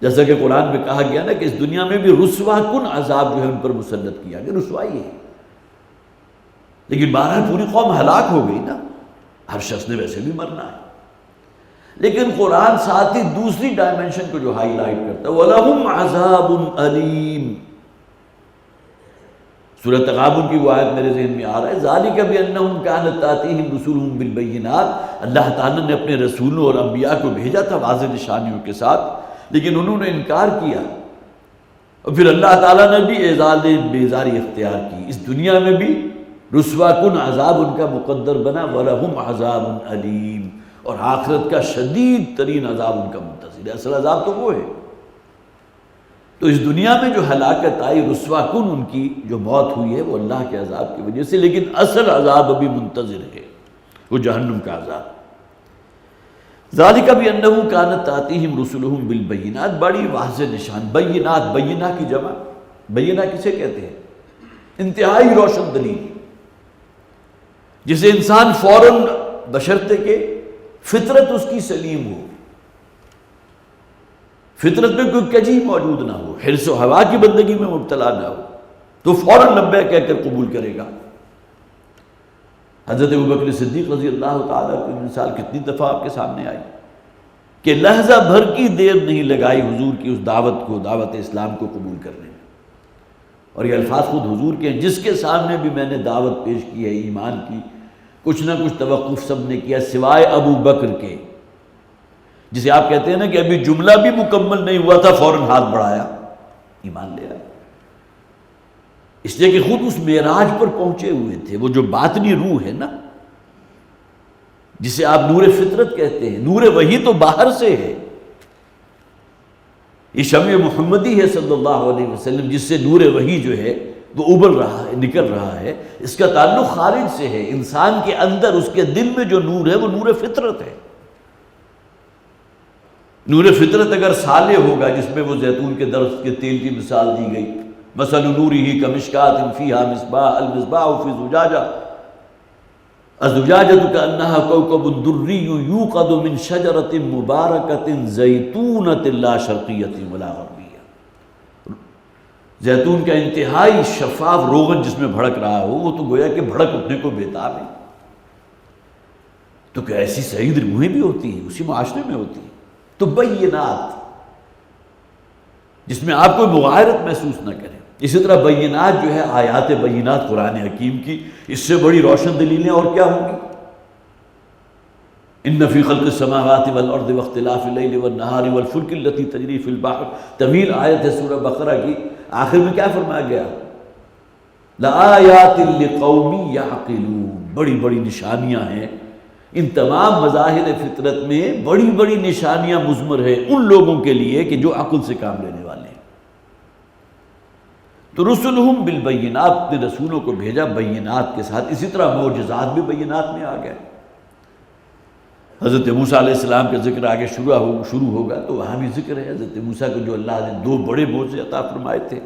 Speaker 2: جیسا کہ قرآن میں کہا گیا نا کہ اس دنیا میں بھی رسوا کن عذاب جو ہے ان پر مسلط کیا گیا، رسوائی ہے، لیکن بہرحال پوری قوم ہلاک ہو گئی نا، ہر شخص نے ویسے بھی مرنا ہے۔ لیکن قرآن ساتھ ہی دوسری ڈائمنشن کو جو ہائی لائٹ کرتا ہے، وَلَهُمْ عَذَابٌ أَلِيمٌ۔ سورۃ تغابن کی وہ آیت میرے ذہن میں آ رہا ہے، ذَلِكَ بِأَنَّهُمْ كَانَتْ تَأْتِيهِمْ رُسُلُهُم بِالْبَيِّنَاتِ۔ اللہ تعالیٰ نے اپنے رسولوں اور انبیاء کو بھیجا تھا واضح نشانیوں کے ساتھ، لیکن انہوں نے انکار کیا، اور پھر اللہ تعالیٰ نے بھی بیزاری اختیار کی۔ اس دنیا میں بھی رسوا کن عذاب ان کا مقدر بنا، وَلَهُمْ عَذَابٌ أَلِيمٌ، اور آخرت کا شدید ترین عذاب ان کا منتظر ہے۔ اصل عذاب تو وہ ہے۔ تو اس دنیا میں جو ہلاکت آئی، رسوا کن ان کی جو موت ہوئی ہے، وہ اللہ کے عذاب کی وجہ سے، لیکن اصل عذاب ابھی منتظر ہے، وہ جہنم کا عذاب۔ ذَلِكَ بِأَنَّهُ كَانَتْ تَأْتِيهِمْ رُسُلُهُم بِالْبَيِّنَاتِ، بڑی واضح نشان۔ بینات، بینہ کی جمع، بینہ کسے کہتے ہیں؟ انتہائی روشن دلیل، جسے انسان فوراً بشرطے کہ فطرت اس کی سلیم ہو، فطرت میں کوئی کجی موجود نہ ہو، حرص و ہوا کی بندگی میں مبتلا نہ ہو، تو فوراً لبیک کہہ کر قبول کرے گا۔ حضرت ابوبکر صدیق رضی اللہ تعالیٰ کی مثال کتنی دفعہ آپ کے سامنے آئی کہ لحظہ بھر کی دیر نہیں لگائی حضور کی اس دعوت کو، دعوت اسلام کو قبول کرنے میں، اور یہ الفاظ خود حضور کے ہیں، جس کے سامنے بھی میں نے دعوت پیش کی ہے ایمان کی، کچھ نہ کچھ توقف سب نے کیا سوائے ابو بکر کے، جسے آپ کہتے ہیں نا کہ ابھی جملہ بھی مکمل نہیں ہوا تھا فوراً ہاتھ بڑھایا، ایمان لے آیا، اس لیے کہ خود اس معراج پر پہنچے ہوئے تھے۔ وہ جو باطنی روح ہے نا، جسے آپ نور فطرت کہتے ہیں، نور وحی تو باہر سے ہے، یہ شمع محمدی ہے صلی اللہ علیہ وسلم، جس سے نور وحی جو ہے وہ ابل رہا ہے، نکل رہا ہے، اس کا تعلق خارج سے ہے۔ انسان کے اندر، اس کے دل میں جو نور ہے وہ نور فطرت ہے۔ نور فطرت اگر صالح ہوگا، جس میں وہ زیتون کے درخت کے تیل کی مثال دی گئی، مثل نورہ کمشکاۃ فیہا مصباح، المصباح فی زجاجہ، الزجاجۃ کأنہا کوکب دری یوقد من شجرۃ مبارکۃ زیتونۃ لا شرقیۃ ولا غربیہ۔ زیتون کا انتہائی شفاف روغن جس میں بھڑک رہا ہو، وہ تو گویا کہ بھڑک اٹھنے کو بےتاب ہے۔ تو کیا ایسی سعید روحیں بھی ہوتی ہیں؟ اسی معاشرے میں ہوتی ہیں۔ تو بینات، جس میں آپ کوئی مغایرت محسوس نہ کریں۔ اسی طرح بینات جو ہے، آیات بینات قرآن حکیم کی، اس سے بڑی روشن دلیلیں اور کیا ہوں گی؟ ان فی خلق السماوات والارض واختلاف اللیل والنہار والفلک التی تجری فی البحر، طویل آیت ہے سورہ بقرہ کی، آخر میں کیا فرمایا گیا؟ لآیات لقوم یعقلون، بڑی بڑی نشانیاں ہیں، ان تمام مظاہر فطرت میں بڑی بڑی نشانیاں مضمر ہیں ان لوگوں کے لیے کہ جو عقل سے کام لینے والے ہیں۔ تو رسلہم بالبینات، اپنے رسولوں کو بھیجا بینات کے ساتھ، اسی طرح معجزات بھی بینات میں آ گئے۔ حضرت موسیٰ علیہ السلام کا ذکر آگے شروع ہوگا تو وہاں بھی ذکر ہے حضرت موسیٰ کو جو اللہ نے 2 بڑے معجزے عطا فرمائے تھے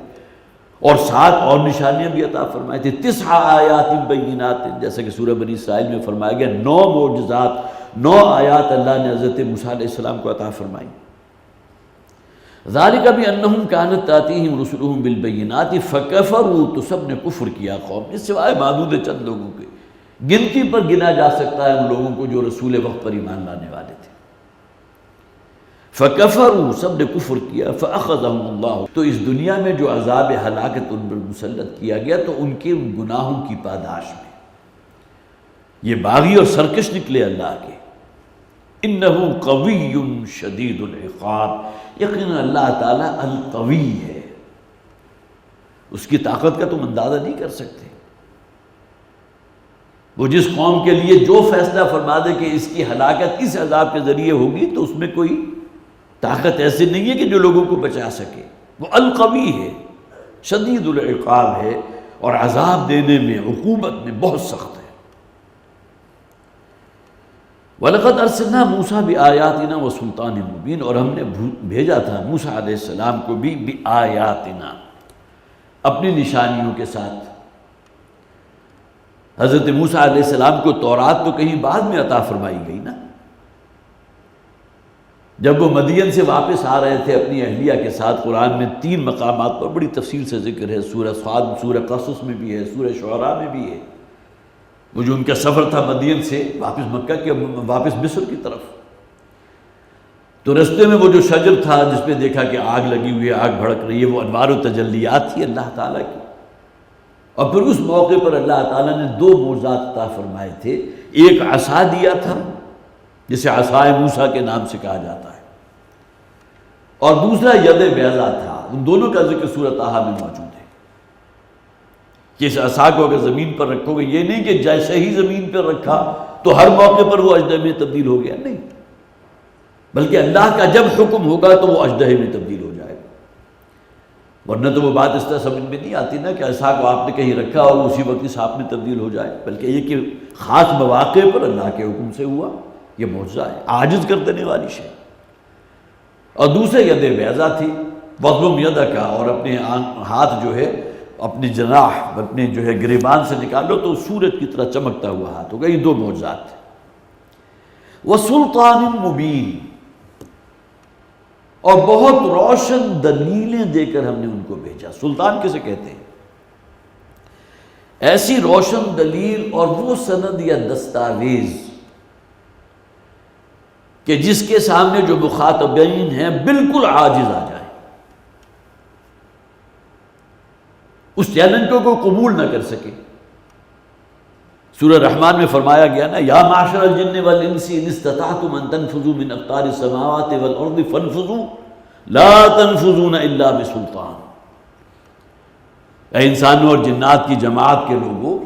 Speaker 2: اور 7 اور نشانیاں بھی عطا فرمائے تھے، 9 آیات بینات، جیسا کہ سورہ بنی اسرائیل میں فرمایا گیا 9 معجزات، 9 آیات اللہ نے حضرت موسیٰ علیہ السلام کو عطا فرمائی۔ ذالک بانہم کانت تاتیہم رسلہم بالبینات فکفروا، تو سب نے کفر کیا قوم، اس سوائے معدود چند لوگوں کے، گنتی پر گنا جا سکتا ہے ان لوگوں کو جو رسول وقت پر ایمان لانے والے تھے۔ فکفروا، سب نے کفر کیا، فاخذہم اللہ، تو اس دنیا میں جو عذاب ہلاکت ان پر مسلط کیا گیا تو ان کے ان گناہوں کی پاداش میں یہ باغی اور سرکش نکلے اللہ کے۔ انہو قوی شدید العقاب، یقینا اللہ تعالیٰ القوی ہے، اس کی طاقت کا تم اندازہ نہیں کر سکتے۔ وہ جس قوم کے لیے جو فیصلہ فرما دے کہ اس کی ہلاکت اس عذاب کے ذریعے ہوگی تو اس میں کوئی طاقت ایسی نہیں ہے کہ جو لوگوں کو بچا سکے۔ وہ القوی ہے، شدید العقاب ہے، اور عذاب دینے میں، عقوبت میں بہت سخت ہے۔ وَلَقَدْ أَرْسَلْنَا مُوسَىٰ بِآيَاتِنَا وَسُلْطَانٍ مُبِينٍ، اور ہم نے بھیجا تھا موسیٰ علیہ السلام کو بھی بِآيَاتِنَا، اپنی نشانیوں کے ساتھ۔ حضرت موسیٰ علیہ السلام کو تورات تو کہیں بعد میں عطا فرمائی گئی نا، جب وہ مدین سے واپس آ رہے تھے اپنی اہلیہ کے ساتھ۔ قرآن میں 3 مقامات پر بڑی تفصیل سے ذکر ہے، سورہ صاد، سورہ قصص میں بھی ہے، سورہ شعراء میں بھی ہے، وہ جو ان کا سفر تھا مدین سے واپس مکہ کے، واپس مصر کی طرف۔ تو رستے میں وہ جو شجر تھا جس پہ دیکھا کہ آگ لگی ہوئی ہے، آگ بھڑک رہی ہے، وہ انوار و تجلیات تھی اللہ تعالیٰ کی۔ اور پھر اس موقع پر اللہ تعالیٰ نے 2 معجزات عطا فرمائے تھے، ایک عصا دیا تھا جسے عصائے موسیٰ کے نام سے کہا جاتا ہے، اور دوسرا ید بیضا تھا۔ ان دونوں کا ذکر سورۃ طٰہٰ میں موجود ہے کہ اس عصا کو اگر زمین پر رکھو گے، یہ نہیں کہ جیسے ہی زمین پر رکھا تو ہر موقع پر وہ اژدہے میں تبدیل ہو گیا، نہیں، بلکہ اللہ کا جب حکم ہوگا تو وہ اژدہے میں تبدیل ہو جائے گا۔ ورنہ تو وہ بات اس طرح سمجھ میں نہیں آتی نا کہ عصا کو آپ نے کہیں رکھا اور اسی وقت اس سانپ میں تبدیل ہو جائے، بلکہ یہ کہ خاص مواقع پر اللہ کے حکم سے ہوا، یہ معجزہ ہے، عاجز کر دینے والی شے۔ اور دوسرے ید بیضا تھی، وَضْمُمْ يَدَكَ، اور اپنے ہاتھ جو ہے، اپنی جناح، اپنے جو ہے گریبان سے نکالو تو سورج کی طرح چمکتا ہوا ہاتھ ہوگا۔ یہ 2 معجزات تھے۔ وَسُلْطَانٍ مُبِينٍ، اور بہت روشن دلیلیں دے کر ہم نے ان کو بھیجا۔ سلطان کسے کہتے ہیں؟ ایسی روشن دلیل اور وہ سند یا دستاویز کہ جس کے سامنے جو مخاطبین ہیں بالکل عاجز آ جائے، اس چیلنج کو کوئی قبول نہ کر سکے۔ سورہ رحمان میں فرمایا گیا نا، یا معشر الجن والانس ان استطعتم ان تنفذوا من اقطار السماوات والارض فانفذوا لا تنفذون الا بسلطان۔ اے انسانوں اور جنات کی جماعت کے لوگوں،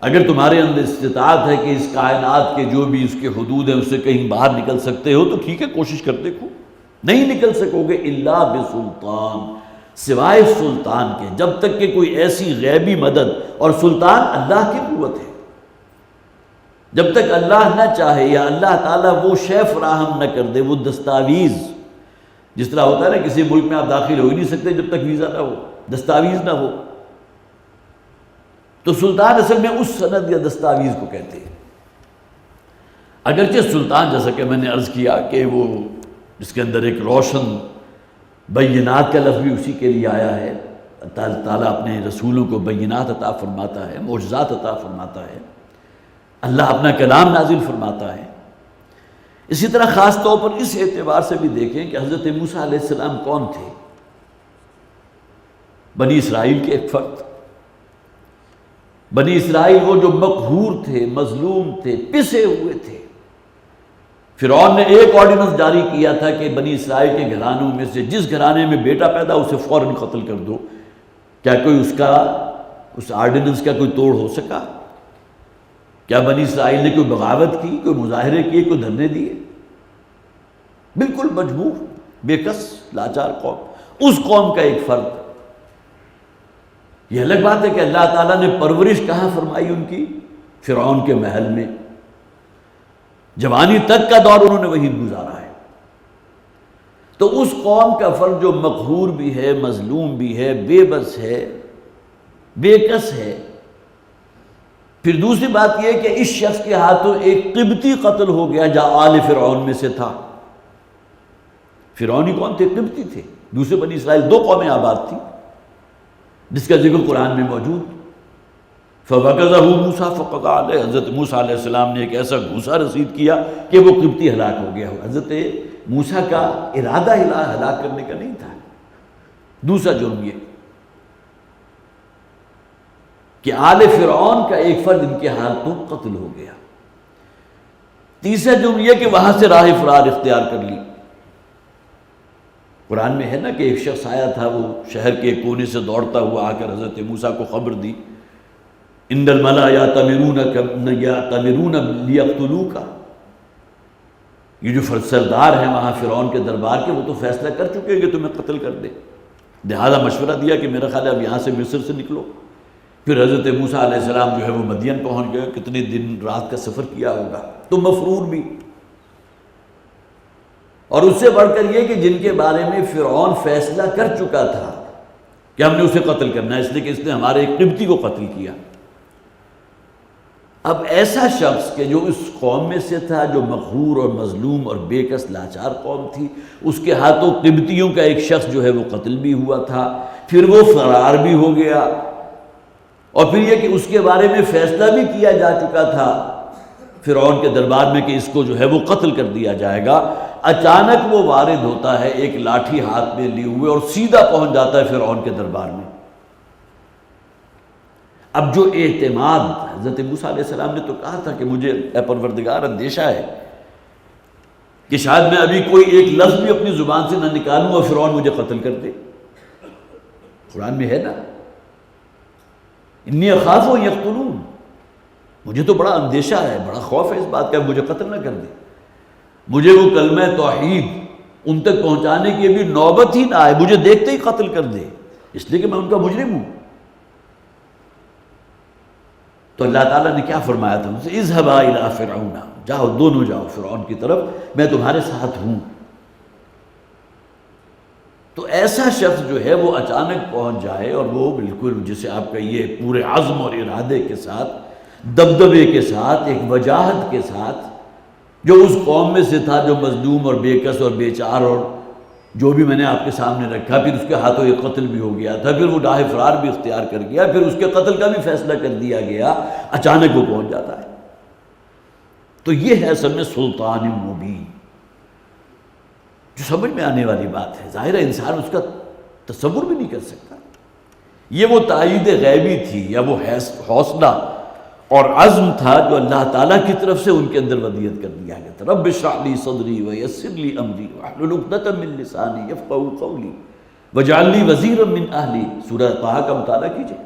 Speaker 2: اگر تمہارے اندر استطاعت ہے کہ اس کائنات کے جو بھی اس کے حدود ہیں اس سے کہیں باہر نکل سکتے ہو تو ٹھیک ہے، کوشش کر دیکھو، نہیں نکل سکو گے الا بسلطان، سوائے سلطان کے، جب تک کہ کوئی ایسی غیبی مدد، اور سلطان اللہ کی قوت ہے، جب تک اللہ نہ چاہے یا اللہ تعالیٰ وہ شے فراہم نہ کر دے، وہ دستاویز، جس طرح ہوتا ہے نا کسی ملک میں آپ داخل ہو ہی نہیں سکتے جب تک ویزا نہ ہو، دستاویز نہ ہو، تو سلطان اصل میں اس سند یا دستاویز کو کہتے ہیں۔ اگرچہ سلطان جیسا کہ میں نے عرض کیا کہ وہ اس کے اندر ایک روشن بینات کا لفظ بھی اسی کے لیے آیا ہے، تعالیٰ اپنے رسولوں کو بینات عطا فرماتا ہے، معجزات عطا فرماتا ہے، اللہ اپنا کلام نازل فرماتا ہے، اسی طرح خاص طور پر اس اعتبار سے بھی دیکھیں کہ حضرت موسیٰ علیہ السلام کون تھے؟ بنی اسرائیل کے ایک فرد. بنی اسرائیل وہ جو مقہور تھے، مظلوم تھے، پسے ہوئے تھے. فرعون نے ایک آرڈیننس جاری کیا تھا کہ بنی اسرائیل کے گھرانوں میں سے جس گھرانے میں بیٹا پیدا اسے فوراً قتل کر دو. کیا کوئی اس آرڈیننس کا کوئی توڑ ہو سکا؟ کیا بنی اسرائیل نے کوئی بغاوت کی، کوئی مظاہرے کیے، کوئی دھرنے دیے؟ بالکل مجبور، بے کس، لاچار قوم. اس قوم کا ایک فرد. یہ الگ بات ہے کہ اللہ تعالیٰ نے پرورش کہاں فرمائی ان کی؟ فرعون کے محل میں. جوانی تک کا دور انہوں نے وہیں گزارا ہے. تو اس قوم کا فرد جو مقہور بھی ہے، مظلوم بھی ہے، بے بس ہے، بے کس ہے. پھر دوسری بات یہ کہ اس شخص کے ہاتھوں ایک قبطی قتل ہو گیا جو آل فرعون میں سے تھا. فرعونی کون تھے؟ قبطی تھے. دوسرے بنی اسرائیل 2 قومیں آباد تھیں جس کا ذکر قرآن میں موجود. فَوَقَذَهُ مُوسَىٰ فَقَضَىٰ عَلَيْهِ. حضرت موسیٰ علیہ السلام نے ایک ایسا گھوسا رسید کیا کہ وہ قبطی ہلاک ہو گیا. حضرت موسیٰ کا ارادہ ہلاک کرنے کا نہیں تھا. دوسرا جرم یہ کہ آل فرعون کا ایک فرد ان کے ہاتھوں قتل ہو گیا. تیسرا جرم یہ کہ وہاں سے راہ فرار اختیار کر لی. قرآن میں ہے نا کہ ایک شخص آیا تھا، وہ شہر کے ایک کونے سے دوڑتا ہوا آ کر حضرت موسیٰ کو خبر دی، ان الملا یأتمرون لیقتلوک. یہ جو سردار ہیں وہاں فرعون کے دربار کے، وہ تو فیصلہ کر چکے کہ تمہیں قتل کر دے. لہذا مشورہ دیا کہ میرا خیال ہے اب یہاں سے مصر سے نکلو. پھر حضرت موسیٰ علیہ السلام جو ہے وہ مدین پہنچ گئے. کتنے دن رات کا سفر کیا ہوگا، تو مفرور بھی. اور اس سے بڑھ کر یہ کہ جن کے بارے میں فرعون فیصلہ کر چکا تھا کہ ہم نے اسے قتل کرنا ہے، اس لیے کہ اس نے ہمارے ایک قبطی کو قتل کیا. اب ایسا شخص کہ جو اس قوم میں سے تھا، جو مقہور اور مظلوم اور بے کس لاچار قوم تھی، اس کے ہاتھوں قبطیوں کا ایک شخص جو ہے وہ قتل بھی ہوا تھا، پھر وہ فرار بھی ہو گیا، اور پھر یہ کہ اس کے بارے میں فیصلہ بھی کیا جا چکا تھا فرعون کے دربار میں کہ اس کو جو ہے وہ قتل کر دیا جائے گا. اچانک وہ وارد ہوتا ہے ایک لاٹھی ہاتھ میں لیے ہوئے اور سیدھا پہنچ جاتا ہے فرعون کے دربار میں. اب جو اعتماد حضرت موسیٰ علیہ السلام نے تو کہا تھا کہ مجھے اے پروردگار اندیشہ ہے کہ شاید میں ابھی کوئی ایک لفظ بھی اپنی زبان سے نہ نکالوں اور فرعون مجھے قتل کر دے. قرآن میں ہے نا، انی اخاف ان یقتلون. مجھے تو بڑا اندیشہ ہے، بڑا خوف ہے اس بات کا مجھے قتل نہ کر دے. مجھے وہ کلمہ توحید ان تک پہنچانے کی بھی نوبت ہی نہ آئے، مجھے دیکھتے ہی قتل کر دے، اس لیے کہ میں ان کا مجرم ہوں. تو اللہ تعالیٰ نے کیا فرمایا تھا ان سے؟ اذهبا الى فرعون. جاؤ، دونوں جاؤ فرعون کی طرف، میں تمہارے ساتھ ہوں. تو ایسا شخص جو ہے وہ اچانک پہنچ جائے اور وہ بالکل جسے آپ کہیے پورے عزم اور ارادے کے ساتھ، دبدبے کے ساتھ، ایک وجاہت کے ساتھ، جو اس قوم میں سے تھا جو مظلوم اور بے کس اور بے چار اور جو بھی میں نے آپ کے سامنے رکھا، پھر اس کے ہاتھوں ایک قتل بھی ہو گیا تھا، پھر وہ راہ فرار بھی اختیار کر گیا، پھر اس کے قتل کا بھی فیصلہ کر دیا گیا، اچانک وہ پہنچ جاتا ہے. تو یہ ہے اصل میں سلطان مبین، جو سمجھ میں آنے والی بات ہے. ظاہر ہے انسان اس کا تصور بھی نہیں کر سکتا. یہ وہ تائید غیبی تھی یا وہ حوصلہ اور عزم تھا جو اللہ تعالیٰ کی طرف سے ان کے اندر ودیت کر دیا گیا تھا. رب اشرح لی صدری ویسر لی امری واحلل عقدۃ من لسانی یفقہوا قولی واجعل لی وزیرا من اہلی. سورہ طٰہٰ کا مطالعہ کیجئے.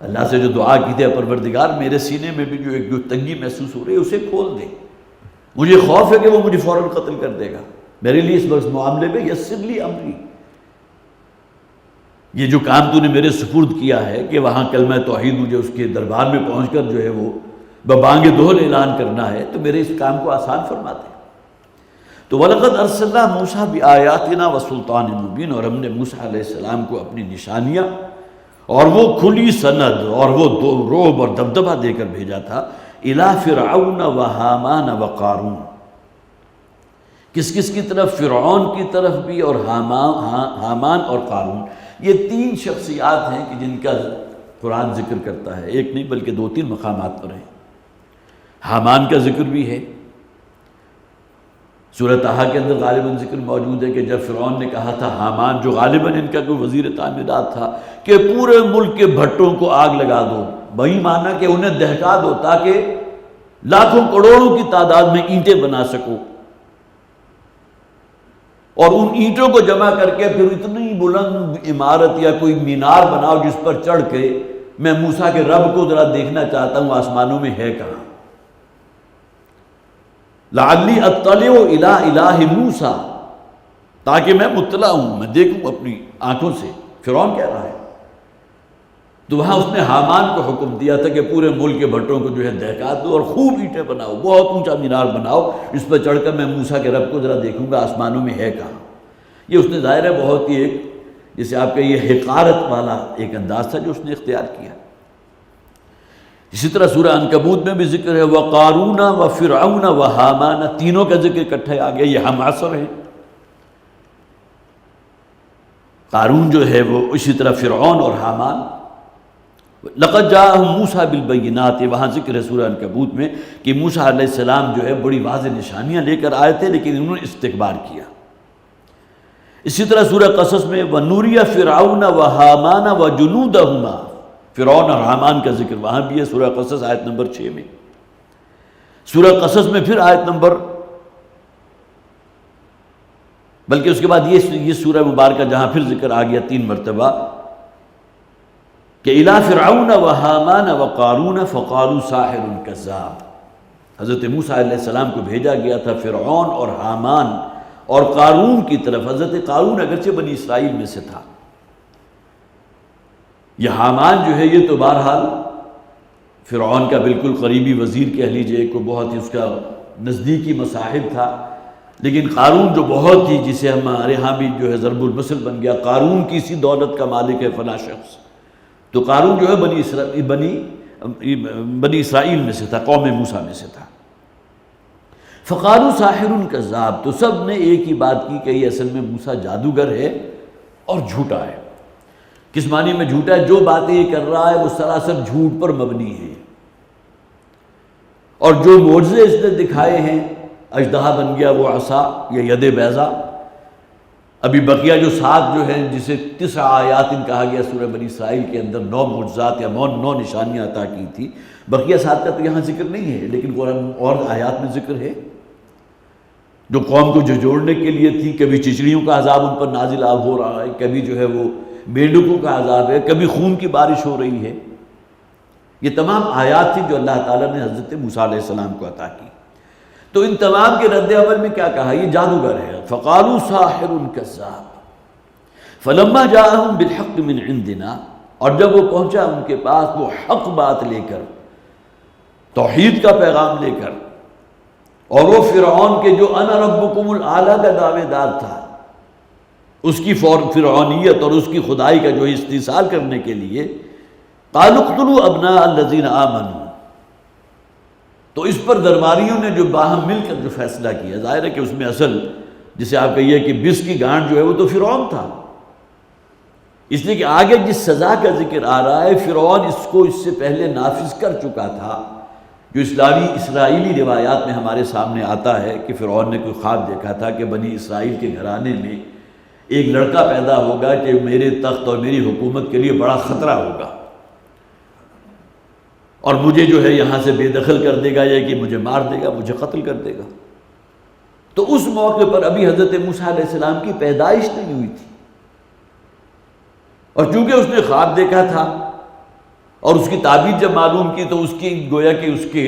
Speaker 2: اللہ سے جو دعا کی تھی، پروردگار میرے سینے میں بھی جو تنگی محسوس ہو رہی ہے اسے کھول دے، مجھے خوف ہے کہ وہ مجھے فوراً قتل کر دے گا، میرے لیے اس معاملے میں یسر لی امری. یہ جو کام تو نے میرے سپرد کیا ہے کہ وہاں کلمہ توحید مجھے اس کے دربار میں پہنچ کر جو ہے وہ ببانگ دہل اعلان کرنا ہے، تو میرے اس کام کو آسان فرما دے. تو وَلَقَدْ أَرْسَلْنَا مُوسَىٰ بِآيَاتِنَا وَسُلْطَانٍ مُّبِينٍ. اور ہم نے موسیٰ علیہ السلام کو اپنی نشانیاں اور وہ کھلی سند اور وہ رعب اور دبدبہ دے کر بھیجا تھا. إِلَىٰ فِرْعَوْنَ وَهَامَانَ وَقَارُونَ. کس کس کی طرف؟ فرعون کی طرف بھی اور حامان اور قارون. یہ 3 شخصیات ہیں کہ جن کا قرآن ذکر کرتا ہے، ایک نہیں بلکہ 2-3 مقامات پر ہیں. حامان کا ذکر بھی ہے، سورہ طٰہٰ کے اندر غالباً ذکر موجود ہے کہ جب فرعون نے کہا تھا حامان، جو غالباً ان کا کوئی وزیر تعمیرات تھا، کہ پورے ملک کے بھٹوں کو آگ لگا دو، وہی مانا کہ انہیں دہکا دو تاکہ لاکھوں کروڑوں کی تعداد میں اینٹیں بنا سکو، اور ان اینٹوں کو جمع کر کے پھر اتنی بلند عمارت یا کوئی مینار بناؤ جس پر چڑھ کے میں موسیٰ کے رب کو ذرا دیکھنا چاہتا ہوں آسمانوں میں ہے کہاں، لعلی اطلع الی الہ موسیٰ، تاکہ میں مطلع ہوں، میں دیکھوں اپنی آنکھوں سے، فرعون کہہ رہا ہے۔ تو وہاں اس نے حامان کو حکم دیا تھا کہ پورے ملک کے بھٹوں کو جو ہے دہکا دو اور خوب اینٹیں بناؤ، بہت اونچا مینار بناؤ، اس پر چڑھ کر میں موسیٰ کے رب کو ذرا دیکھوں گا آسمانوں میں ہے کہاں۔ یہ اس نے ظاہر ہے بہت ہی ایک جسے آپ کا یہ حقارت والا ایک انداز تھا جو اس نے اختیار کیا۔ اسی طرح سورہ عنکبوت میں بھی ذکر ہے وَقَارُونَ وَفِرْعَوْنَ وَحَامَانَ، تینوں کا ذکر اکٹھے آ گیا، یہ ہم عصر ہیں۔ قارون جو ہے وہ اسی طرح فرعون اور حامان۔ لَقَدْ جَاءَهُم مُوسَىٰ بِالْبَيِّنَاتِ، وہاں ذکر ہے سورہ عنکبوت میں کہ موسیٰ علیہ السلام جو ہے بڑی واضح نشانیاں لے کر آئے تھے، لیکن انہوں نے استکبار کیا۔ اسی طرح سورہ قصص میں وَنُرِيَ فِرْعَوْنَ وَحَامَانَ وَجُنُودَهُمَا، فرعون اور حامان کا ذکر وہاں بھی ہے سورہ قصص آیت نمبر 6 میں۔ سورہ قصص میں پھر آیت نمبر، بلکہ اس کے بعد یہ سورہ مبارکہ جہاں پھر ذکر آ گیا 3 مرتبہ کہ اِلیٰ فِرْعَوْنَ وَحَامَانَ وَقَارُونَ فَقَالُوا سَاحِرٌ كَذَّابٌ، حضرت موسیٰ علیہ السلام کو بھیجا گیا تھا فرعون اور حامان اور قارون کی طرف۔ حضرت قارون اگرچہ بنی اسرائیل میں سے تھا، یہ حامان جو ہے یہ تو بہرحال فرعون کا بالکل قریبی وزیر کہہ لیجئے، کو بہت ہی اس کا نزدیکی مصاحب تھا، لیکن قارون جو بہت ہی جسے ہمارے ہاں بھی جو ہے ضرب المثل بن گیا، قارون کی اسی دولت کا مالک ہے فلاں شخص، تو قارون جو ہے بنی اسرائیل میں سے تھا، قوم موسیٰ میں سے تھا۔ فقالوا ساحر کذاب، تو سب نے ایک ہی بات کی کہ یہ اصل میں موسیٰ جادوگر ہے اور جھوٹا ہے۔ کس معنی میں جھوٹا ہے؟ جو باتیں یہ کر رہا ہے وہ سراسر جھوٹ پر مبنی ہے، اور جو معجزے اس نے دکھائے ہیں، اژدہا بن گیا وہ عصا یا ید بیضا، ابھی بقیہ جو 7 جو ہیں جسے 9 آیات کہا گیا سورہ بنی اسرائیل کے اندر 9 معجزات یا 9 نشانیاں عطا کی تھی، بقیہ 7 کا تو یہاں ذکر نہیں ہے، لیکن قرآن اور آیات میں ذکر ہے، جو قوم کو جھنجھوڑنے کے لیے تھی۔ کبھی چچڑیوں کا عذاب ان پر نازل ہو رہا ہے، کبھی جو ہے وہ میںڈکوں کا عذاب ہے، کبھی خون کی بارش ہو رہی ہے۔ یہ تمام آیات تھی جو اللہ تعالیٰ نے حضرت موسیٰ علیہ السلام کو عطا کی۔ تو ان تمام کے رد عمل میں کیا کہا؟ یہ جادوگر ہے۔ فقالوا ساحر کذاب فلما جاءهم بالحق من عندنا، اور جب وہ پہنچا ان کے پاس وہ حق بات لے کر، توحید کا پیغام لے کر، اور وہ فرعون کے جو انا ربکم الاعلیٰ کا دعوے دار تھا، اس کی فرعونیت اور اس کی خدائی کا جو استحصال کرنے کے لیے، قالوا اقتلوا ابناء الذین آمنوا، تو اس پر درباریوں نے جو باہم مل کر جو فیصلہ کیا، ظاہر ہے کہ اس میں اصل جسے آپ کہیے کہ بس کی گانٹ جو ہے وہ تو فرعون تھا، اس لیے کہ آگے جس سزا کا ذکر آ رہا ہے فرعون اس کو اس سے پہلے نافذ کر چکا تھا، جو اسرائیلی روایات میں ہمارے سامنے آتا ہے کہ فرعون نے کوئی خواب دیکھا تھا کہ بنی اسرائیل کے گھرانے میں ایک لڑکا پیدا ہوگا کہ میرے تخت اور میری حکومت کے لیے بڑا خطرہ ہوگا، اور مجھے جو ہے یہاں سے بے دخل کر دے گا، یا کہ مجھے مار دے گا، مجھے قتل کر دے گا۔ تو اس موقع پر ابھی حضرت موسیٰ علیہ السلام کی پیدائش نہیں ہوئی تھی، اور چونکہ اس نے خواب دیکھا تھا اور اس کی تعبیر جب معلوم کی تو اس کی گویا کہ اس کے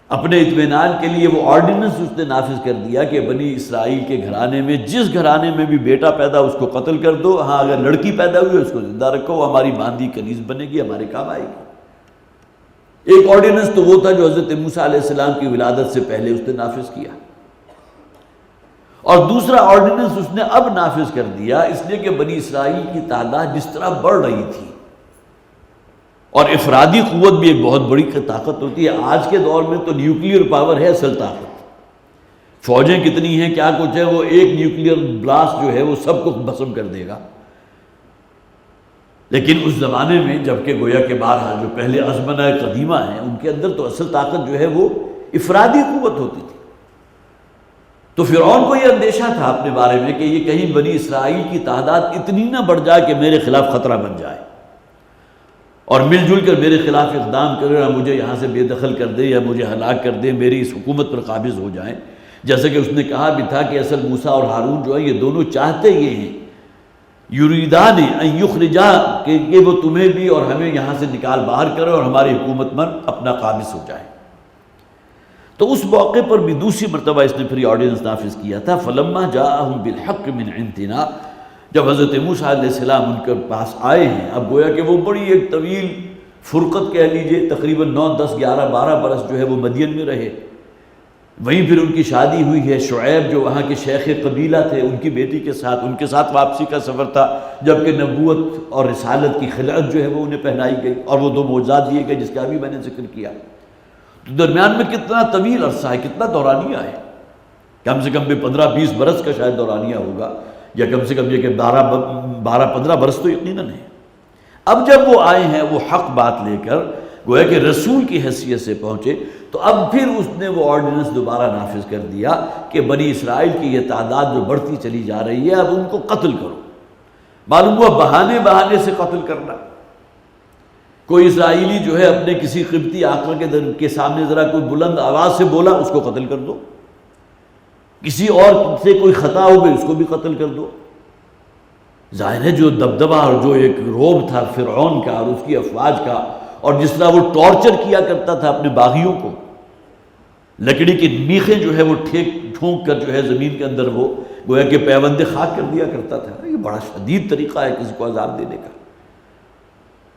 Speaker 2: اپنے اطمینان کے لیے وہ آرڈیننس اس نے نافذ کر دیا کہ بنی اسرائیل کے گھرانے میں جس گھرانے میں بھی بیٹا پیدا اس کو قتل کر دو، ہاں اگر لڑکی پیدا ہوئی اس کو زندہ رکھو، وہ ہماری باندھی کنیز بنے گی، ہمارے کام آئے گی۔ ایک آرڈیننس تو وہ تھا جو حضرت موسیٰ علیہ السلام کی ولادت سے پہلے اس نے نافذ کیا، اور دوسرا آرڈیننس اس نے اب نافذ کر دیا، اس لیے کہ بنی اسرائیل کی تعداد جس طرح بڑھ رہی تھی، اور افرادی قوت بھی ایک بہت بڑی طاقت ہوتی ہے۔ آج کے دور میں تو نیوکلیئر پاور ہے اصل طاقت، فوجیں کتنی ہیں کیا کچھ ہے، وہ ایک نیوکلیئر بلاسٹ جو ہے وہ سب کو بھسم کر دے گا، لیکن اس زمانے میں جبکہ گویا کے بہرحال جو پہلے ازمنہ قدیمہ ہیں ان کے اندر تو اصل طاقت جو ہے وہ افرادی قوت ہوتی تھی۔ تو فرعون کو یہ اندیشہ تھا اپنے بارے میں کہ یہ کہیں بنی اسرائیل کی تعداد اتنی نہ بڑھ جائے کہ میرے خلاف خطرہ بن جائے اور مل جل کر میرے خلاف اقدام کرے اور مجھے یہاں سے بے دخل کر دے یا مجھے ہلاک کر دے، میری اس حکومت پر قابض ہو جائیں۔ جیسا کہ اس نے کہا بھی تھا کہ اصل موسیٰ اور ہارون جو ہے یہ دونوں چاہتے یہ ہیں، یریدان ان یخرجا، کہ وہ تمہیں بھی اور ہمیں یہاں سے نکال باہر کرے اور ہماری حکومت پر اپنا قابض ہو جائے۔ تو اس موقع پر بھی دوسری مرتبہ اس نے پھر آرڈیننس نافذ کیا تھا، فلما جاءہم بالحق من عندنا، جب حضرت موسیٰ علیہ السلام ان کے پاس آئے ہیں، اب گویا کہ وہ بڑی ایک طویل فرقت کہہ لیجئے، تقریباً 9، 10، 11، 12 برس جو ہے وہ مدین میں رہے، وہیں پھر ان کی شادی ہوئی ہے۔ شعیب جو وہاں کے شیخ قبیلہ تھے، ان کی بیٹی کے ساتھ، ان کے ساتھ واپسی کا سفر تھا، جبکہ نبوت اور رسالت کی خلعت جو ہے وہ انہیں پہنائی گئی اور وہ 2 معجزات دیے گئے جس کا ابھی میں نے ذکر کیا۔ تو درمیان میں کتنا طویل عرصہ ہے، کتنا دورانیہ ہے، کم سے کم بھی 15-20 برس کا شاید دورانیہ ہوگا، یا کم سے کم یہ کہ 12-15 برس تو یقیناً ہے۔ اب جب وہ آئے ہیں وہ حق بات لے کر، گویا کہ رسول کی حیثیت سے پہنچے، تو اب پھر اس نے وہ آرڈیننس دوبارہ نافذ کر دیا کہ بنی اسرائیل کی یہ تعداد جو بڑھتی چلی جا رہی ہے، اب ان کو قتل کرو۔ معلوم ہوا بہانے سے قتل کرنا۔ کوئی اسرائیلی جو ہے اپنے کسی قبطی آقا کے سامنے ذرا کوئی بلند آواز سے بولا، اس کو قتل کر دو۔ کسی اور سے کوئی خطا ہو گئی، اس کو بھی قتل کر دو۔ ظاہر ہے جو دبدبہ اور جو ایک روب تھا فرعون کا اور اس کی افواج کا، اور جس طرح وہ ٹارچر کیا کرتا تھا اپنے باغیوں کو، لکڑی کی میخیں جو ہے وہ ٹھونک کر جو ہے زمین کے اندر وہ گویا کہ پیوند خاک کر دیا کرتا تھا، یہ بڑا شدید طریقہ ہے کسی کو عذاب دینے کا،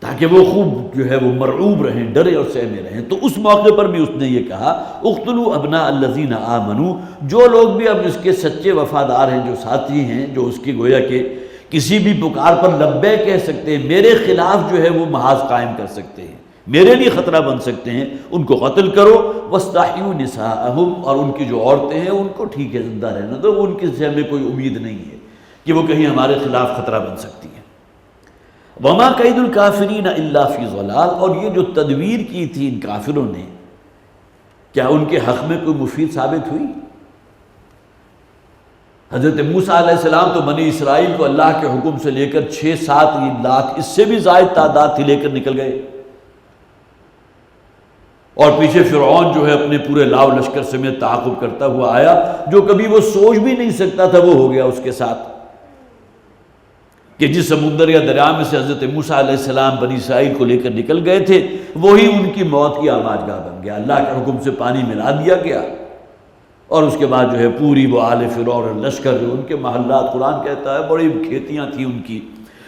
Speaker 2: تاکہ وہ خوب جو ہے وہ مرعوب رہیں، ڈرے اور سہمے رہیں۔ تو اس موقع پر بھی اس نے یہ کہا، اقتلوا ابناء الذین آمنوا، جو لوگ بھی اب اس کے سچے وفادار ہیں، جو ساتھی ہیں، جو اس کی گویا کہ کسی بھی پکار پر لبیک کہہ سکتے ہیں، میرے خلاف جو ہے وہ محاذ قائم کر سکتے ہیں، میرے لیے خطرہ بن سکتے ہیں، ان کو قتل کرو۔ واستحیوا نساءہم، اور ان کی جو عورتیں ہیں ان کو ٹھیک ہے زندہ رہنا دو، ان کی سے ہمیں کوئی امید نہیں ہے کہ وہ کہیں ہمارے خلاف خطرہ بن سکتی ہیں۔ وما کید الکافرین الا فی ضلال، اور یہ جو تدبیر کی تھی ان کافروں نے، کیا ان کے حق میں کوئی مفید ثابت ہوئی؟ حضرت موسیٰ علیہ السلام تو بنی اسرائیل کو اللہ کے حکم سے لے کر 6-7 لاکھ، اس سے بھی زائد تعداد تھی، لے کر نکل گئے، اور پیچھے فرعون جو ہے اپنے پورے لاؤ لشکر سمیت تعاقب کرتا ہوا آیا، جو کبھی وہ سوچ بھی نہیں سکتا تھا وہ ہو گیا اس کے ساتھ، کہ جس سمندر یا دریا میں سے حضرت موسیٰ علیہ السلام بنی اسرائیل کو لے کر نکل گئے تھے، وہی ان کی موت کی آماج گاہ بن گیا، اللہ کے حکم سے پانی ملا دیا گیا، اور اس کے بعد جو ہے پوری وہ آل فرعون اور لشکر جو ان کے محلات، قرآن کہتا ہے بڑی کھیتیاں تھیں ان کی،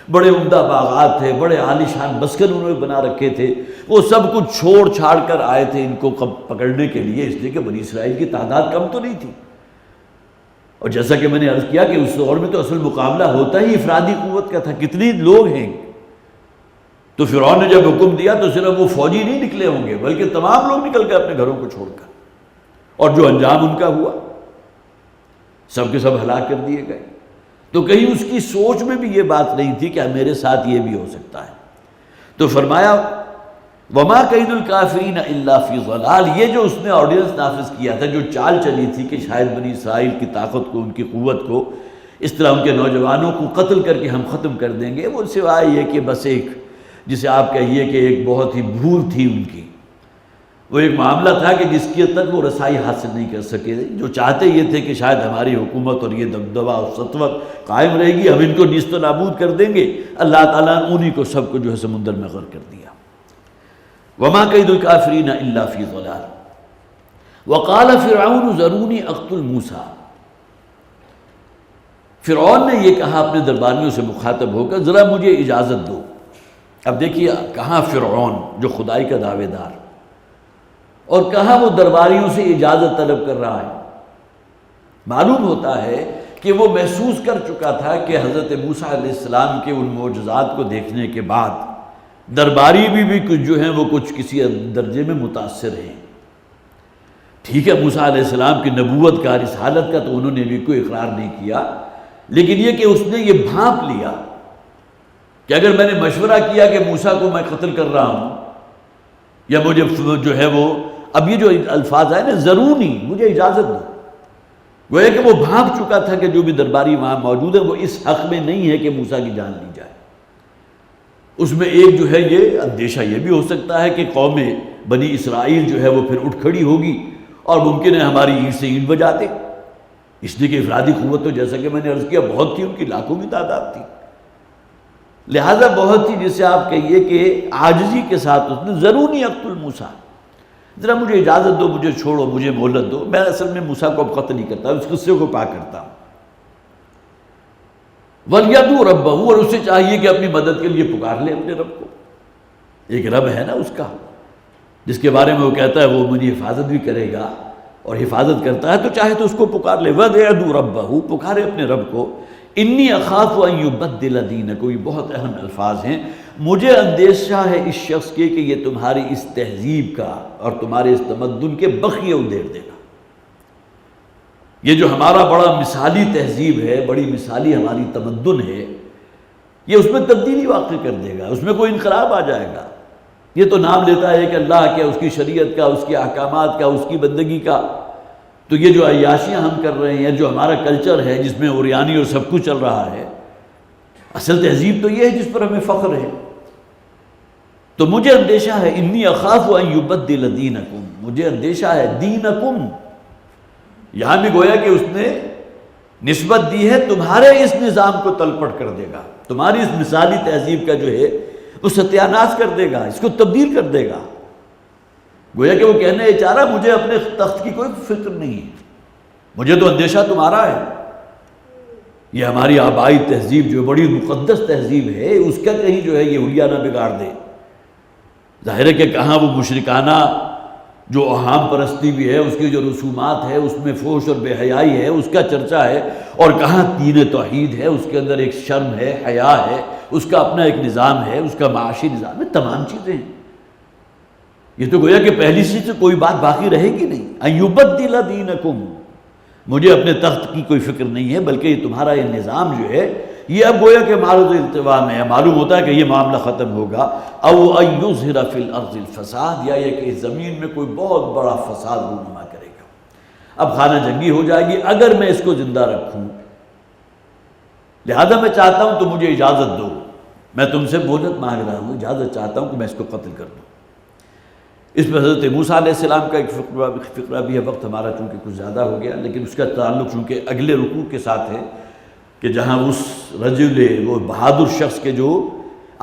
Speaker 2: بڑے عمدہ باغات تھے، بڑے عالیشان مسکن انہوں نے بنا رکھے تھے، وہ سب کچھ چھوڑ چھاڑ کر آئے تھے ان کو پکڑنے کے لیے، اس لیے کہ بنی اسرائیل کی تعداد کم تو نہیں تھی۔ اور جیسا کہ میں نے عرض کیا کہ اس دور میں تو اصل مقابلہ ہوتا ہی افرادی قوت کا تھا، کتنے لوگ ہیں، تو فرعون نے جب حکم دیا تو صرف وہ فوجی نہیں نکلے ہوں گے، بلکہ تمام لوگ نکل گئے اپنے گھروں کو چھوڑ کر، اور جو انجام ان کا ہوا سب کے سب ہلاک کر دیے گئے۔ تو کہیں اس کی سوچ میں بھی یہ بات نہیں تھی کہ میرے ساتھ یہ بھی ہو سکتا ہے۔ تو فرمایا وما کید الکافرین الا فی ضلال، یہ جو اس نے آرڈیننس نافذ کیا تھا، جو چال چلی تھی کہ شاید بنی اسرائیل کی طاقت کو، ان کی قوت کو، اس طرح ان کے نوجوانوں کو قتل کر کے ہم ختم کر دیں گے، وہ سوائے یہ کہ بس ایک جسے آپ کہیے کہ ایک بہت ہی بھول تھی ان کی، وہ ایک معاملہ تھا کہ جس کی تک وہ رسائی حاصل نہیں کر سکے، جو چاہتے یہ تھے کہ شاید ہماری حکومت اور یہ دبدبہ اور سطوت قائم رہے گی، ہم ان کو نیست و نابود کر دیں گے، اللہ تعالیٰ نے انہی کو سب کو جو ہے سمندر میں غرق کر دیا۔ وما کید الکافرین الا فی ضلال وقال فرعون ذرونی اقتل موسیٰ، فرعون نے یہ کہا اپنے درباریوں سے مخاطب ہو کر، ذرا مجھے اجازت دو۔ اب دیکھیے کہاں فرعون جو خدائی کا دعوے دار، اور کہاں وہ درباریوں سے اجازت طلب کر رہا ہے۔ معلوم ہوتا ہے کہ وہ محسوس کر چکا تھا کہ حضرت موسیٰ علیہ السلام کے ان معجزات کو دیکھنے کے بعد درباری بھی کچھ جو ہیں وہ کچھ کسی درجے میں متاثر ہیں۔ ٹھیک ہے موسیٰ علیہ السلام کی نبوت کا، رسالت کا تو انہوں نے بھی کوئی اقرار نہیں کیا، لیکن یہ کہ اس نے یہ بھانپ لیا کہ اگر میں نے مشورہ کیا کہ موسیٰ کو میں قتل کر رہا ہوں، یا مجھے جو ہے وہ، اب یہ جو الفاظ آئے نا ضرونی، مجھے اجازت دو، گویا کہ وہ بھانپ چکا تھا کہ جو بھی درباری وہاں موجود ہے وہ اس حق میں نہیں ہے کہ موسیٰ کی جان لی جائے۔ اس میں ایک جو ہے یہ اندیشہ یہ بھی ہو سکتا ہے کہ قوم بنی اسرائیل جو ہے وہ پھر اٹھ کھڑی ہوگی اور ممکن ہے ہماری اینٹ سے اینٹ بجا دے، اس لیے کہ افرادی قوت تو جیسا کہ میں نے عرض کیا بہت تھی، ان کی لاکھوں کی تعداد تھی، لہذا بہت تھی، جسے آپ کہیے کہ عاجزی کے ساتھ اس نے ضروري اقتل موسیٰ، ذرا مجھے اجازت دو، مجھے چھوڑو، مجھے مہلت دو، میں اصل میں موسیٰ کو اب قتل نہیں کرتا، اس قصے کو پاک کرتا ہوں۔ وَلْيَدْعُ رَبَّهُ، اور اسے چاہیے کہ اپنی مدد کے لیے پکار لے اپنے رب کو، ایک رب ہے نا اس کا جس کے بارے میں وہ کہتا ہے وہ میری حفاظت بھی کرے گا اور حفاظت کرتا ہے، تو چاہے تو اس کو پکار لے۔ وَلْيَدْعُ رَبَّهُ، پکارے اپنے رب کو۔ انی اخاف ان یبدل دینکم، یہ بہت اہم الفاظ ہیں، مجھے اندیشہ ہے اس شخص کے کہ یہ تمہاری اس تہذیب کا اور تمہارے اس تمدن کے بقیہ ادھیڑ دے گا۔ یہ جو ہمارا بڑا مثالی تہذیب ہے، بڑی مثالی ہماری تمدن ہے، یہ اس میں تبدیلی واقع کر دے گا، اس میں کوئی انقلاب آ جائے گا۔ یہ تو نام لیتا ہے کہ اللہ کیا، اس کی شریعت کا، اس کے احکامات کا، اس کی بندگی کا، تو یہ جو عیاشیاں ہم کر رہے ہیں، جو ہمارا کلچر ہے جس میں اوریانی اور سب کچھ چل رہا ہے، اصل تہذیب تو یہ ہے جس پر ہمیں فخر ہے۔ تو مجھے اندیشہ ہے، انی اخاف ان یبدل دینکم، مجھے اندیشہ ہے دینکم، یہاں بھی گویا کہ اس نے نسبت دی ہے تمہارے اس نظام کو تلپٹ کر دے گا، تمہاری اس مثالی تہذیب کا جو ہے وہ ستیہ ناش کر دے گا، اس کو تبدیل کر دے گا۔ گویا کہ وہ کہنے یہ چاہ رہا مجھے اپنے تخت کی کوئی فکر نہیں ہے، مجھے تو اندیشہ تمہارا ہے، یہ ہماری آبائی تہذیب جو بڑی مقدس تہذیب ہے اس کا کہیں جو ہے یہ حلیہ نہ بگاڑ دے۔ ظاہر ہے کہ کہاں وہ مشرکانہ جو اوہام پرستی بھی ہے، اس کی جو رسومات ہے، اس میں فحش اور بے حیائی ہے، اس کا چرچا ہے، اور کہاں دین توحید ہے، اس کے اندر ایک شرم ہے، حیا ہے، اس کا اپنا ایک نظام ہے، اس کا معاشی نظام ہے، تمام چیزیں ہیں۔ یہ تو گویا کہ پہلی سے کوئی بات باقی رہے گی نہیں۔ ان یبدل دینکم، مجھے اپنے تخت کی کوئی فکر نہیں ہے، بلکہ یہ تمہارا یہ نظام جو ہے یہ اب گویا کہ معرض التوا میں ہے، معلوم ہوتا ہے کہ یہ معاملہ ختم ہوگا۔ او ان یظہر فی الارض الفساد، یا یہ کہ زمین میں کوئی بہت بڑا فساد رونما کرے گا، اب خانہ جنگی ہو جائے گی اگر میں اس کو زندہ رکھوں، لہذا میں چاہتا ہوں تو مجھے اجازت دو، میں تم سے مہلت مانگ رہا ہوں، اجازت چاہتا ہوں کہ میں اس کو قتل کر دوں۔ اس میں حضرت موسیٰ علیہ السلام کا ایک فقرہ بھی ہے، وقت ہمارا چونکہ کچھ زیادہ ہو گیا، لیکن اس کا تعلق چونکہ اگلے رکوع کے ساتھ ہے کہ جہاں اس رجل وہ بہادر شخص کے جو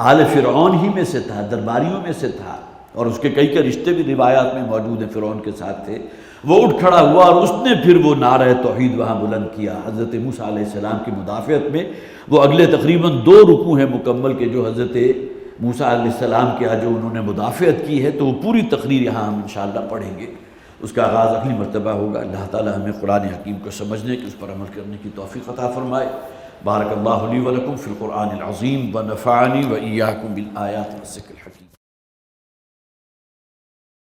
Speaker 2: آل فرعون ہی میں سے تھا، درباریوں میں سے تھا، اور اس کے کئی رشتے بھی روایات میں موجود ہیں، فرعون کے ساتھ تھے، وہ اٹھ کھڑا ہوا اور اس نے پھر وہ نعرہ توحید وہاں بلند کیا حضرت موسیٰ علیہ السلام کی مدافعت میں۔ وہ اگلے تقریباً 2 رکوع ہیں مکمل کے جو حضرت موسیٰ علیہ السلام کے جو انہوں نے مدافعت کی ہے، تو وہ پوری تقریر یہاں ہم انشاءاللہ پڑھیں گے۔ اس کا آغاز اگلی مرتبہ ہوگا۔ اللہ تعالی ہمیں قرآن حکیم کو سمجھنے کی، اس پر عمل کرنے کی توفیق عطا فرمائے۔ بارک اللہ لی ولکم فی القرآن العظیم ونفعنی وإیاکم بالآیات والذکر الحکیم۔